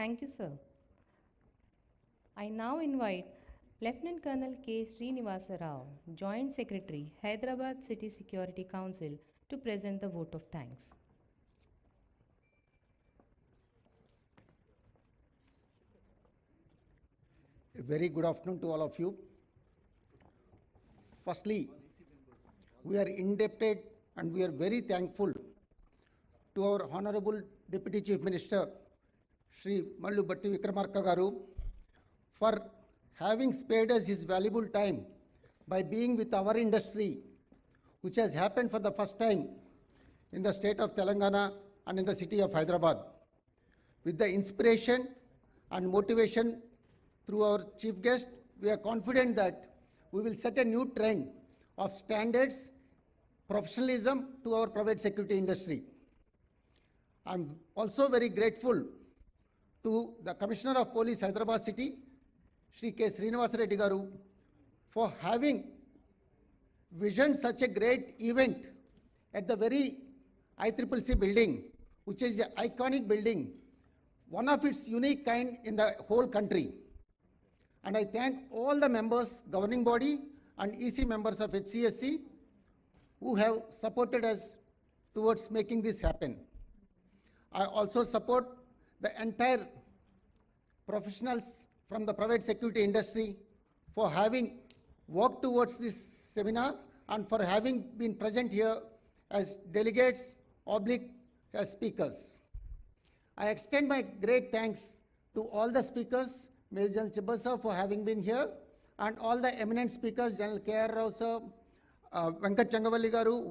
Thank you, sir. I now invite Lieutenant Colonel K. Srinivasa Rao, Joint Secretary, Hyderabad City Security Council, to present the vote of thanks. A very good afternoon to all of you. Firstly, we are indebted and we are very thankful to our Honorable Deputy Chief Minister, Shri Mallu Batti Vikramarka Garu, for having spared us his valuable time by being with our industry, which has happened for the first time in the state of Telangana and in the city of Hyderabad. With the inspiration and motivation through our chief guest, we are confident that we will set a new trend of standards, professionalism to our private security industry. I'm also very grateful to the Commissioner of Police, Hyderabad City, Shri K. Revanth Reddy Garu, for having visioned such a great event at the very ICCC building, which is an iconic building, one of its unique kind in the whole country. And I thank all the members, governing body and EC members of HCSC who have supported us towards making this happen. I also support the entire professionals from the private security industry for having worked towards this seminar and for having been present here as delegates oblique as speakers. I extend my great thanks to all the speakers, Major General Chibasa for having been here, and all the eminent speakers, General K.R. Rao sir, Venkat Changavalli Garu,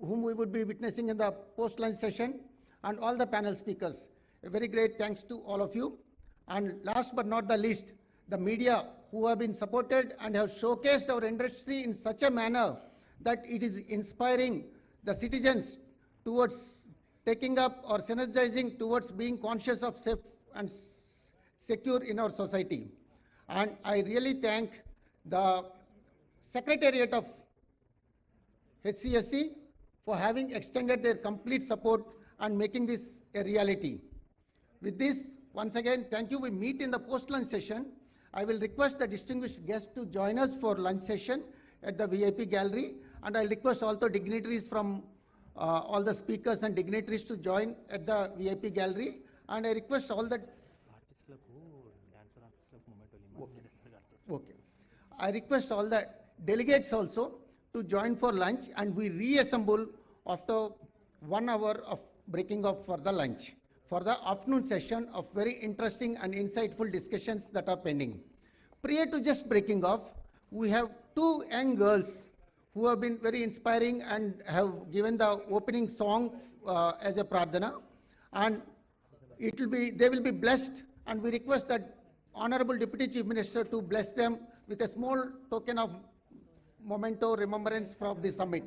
whom we would be witnessing in the post-lunch session, and all the panel speakers. A very great thanks to all of you. And last but not the least, the media who have been supported and have showcased our industry in such a manner that it is inspiring the citizens towards taking up or synergizing towards being conscious of safe and secure in our society. And I really thank the Secretariat of HCSC for having extended their complete support and making this a reality. With this, once again, thank you. We meet in the post-lunch session. I will request the distinguished guests to join us for lunch session at the VIP gallery, and I'll request also dignitaries from all the speakers and dignitaries to join at the VIP gallery, and I request all the I request all the delegates also to join for lunch, and we reassemble after 1 hour of breaking off for the lunch, for the afternoon session of very interesting and insightful discussions that are pending. Prior to just breaking off, we have two young girls who have been very inspiring and have given the opening song as a pradhana, and they will be blessed, and we request that Honorable Deputy Chief Minister to bless them with a small token of memento remembrance from the summit.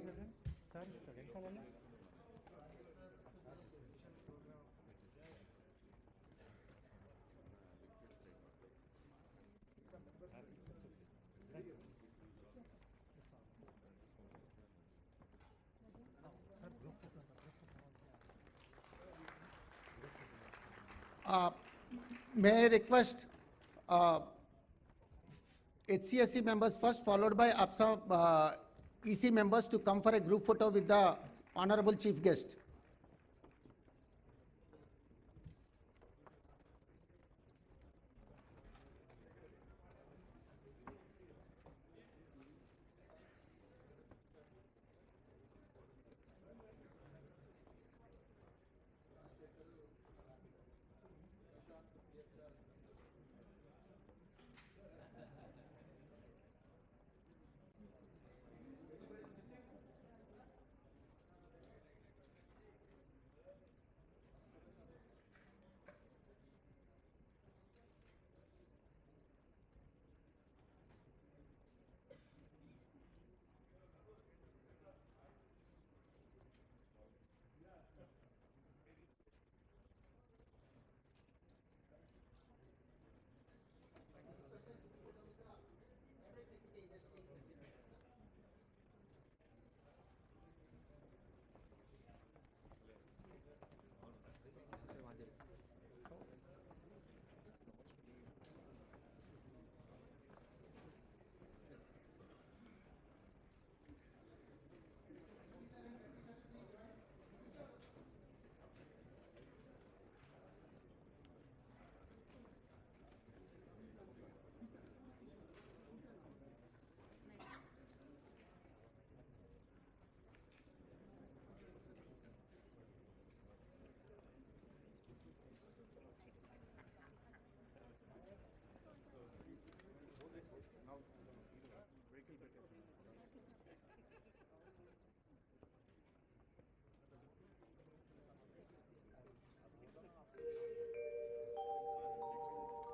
May I request HCSC members first, followed by APSA EC members to come for a group photo with the Honorable Chief Guest.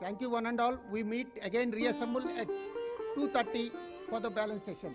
Thank you one and all. We meet again, reassemble at 2:30 for the balance session.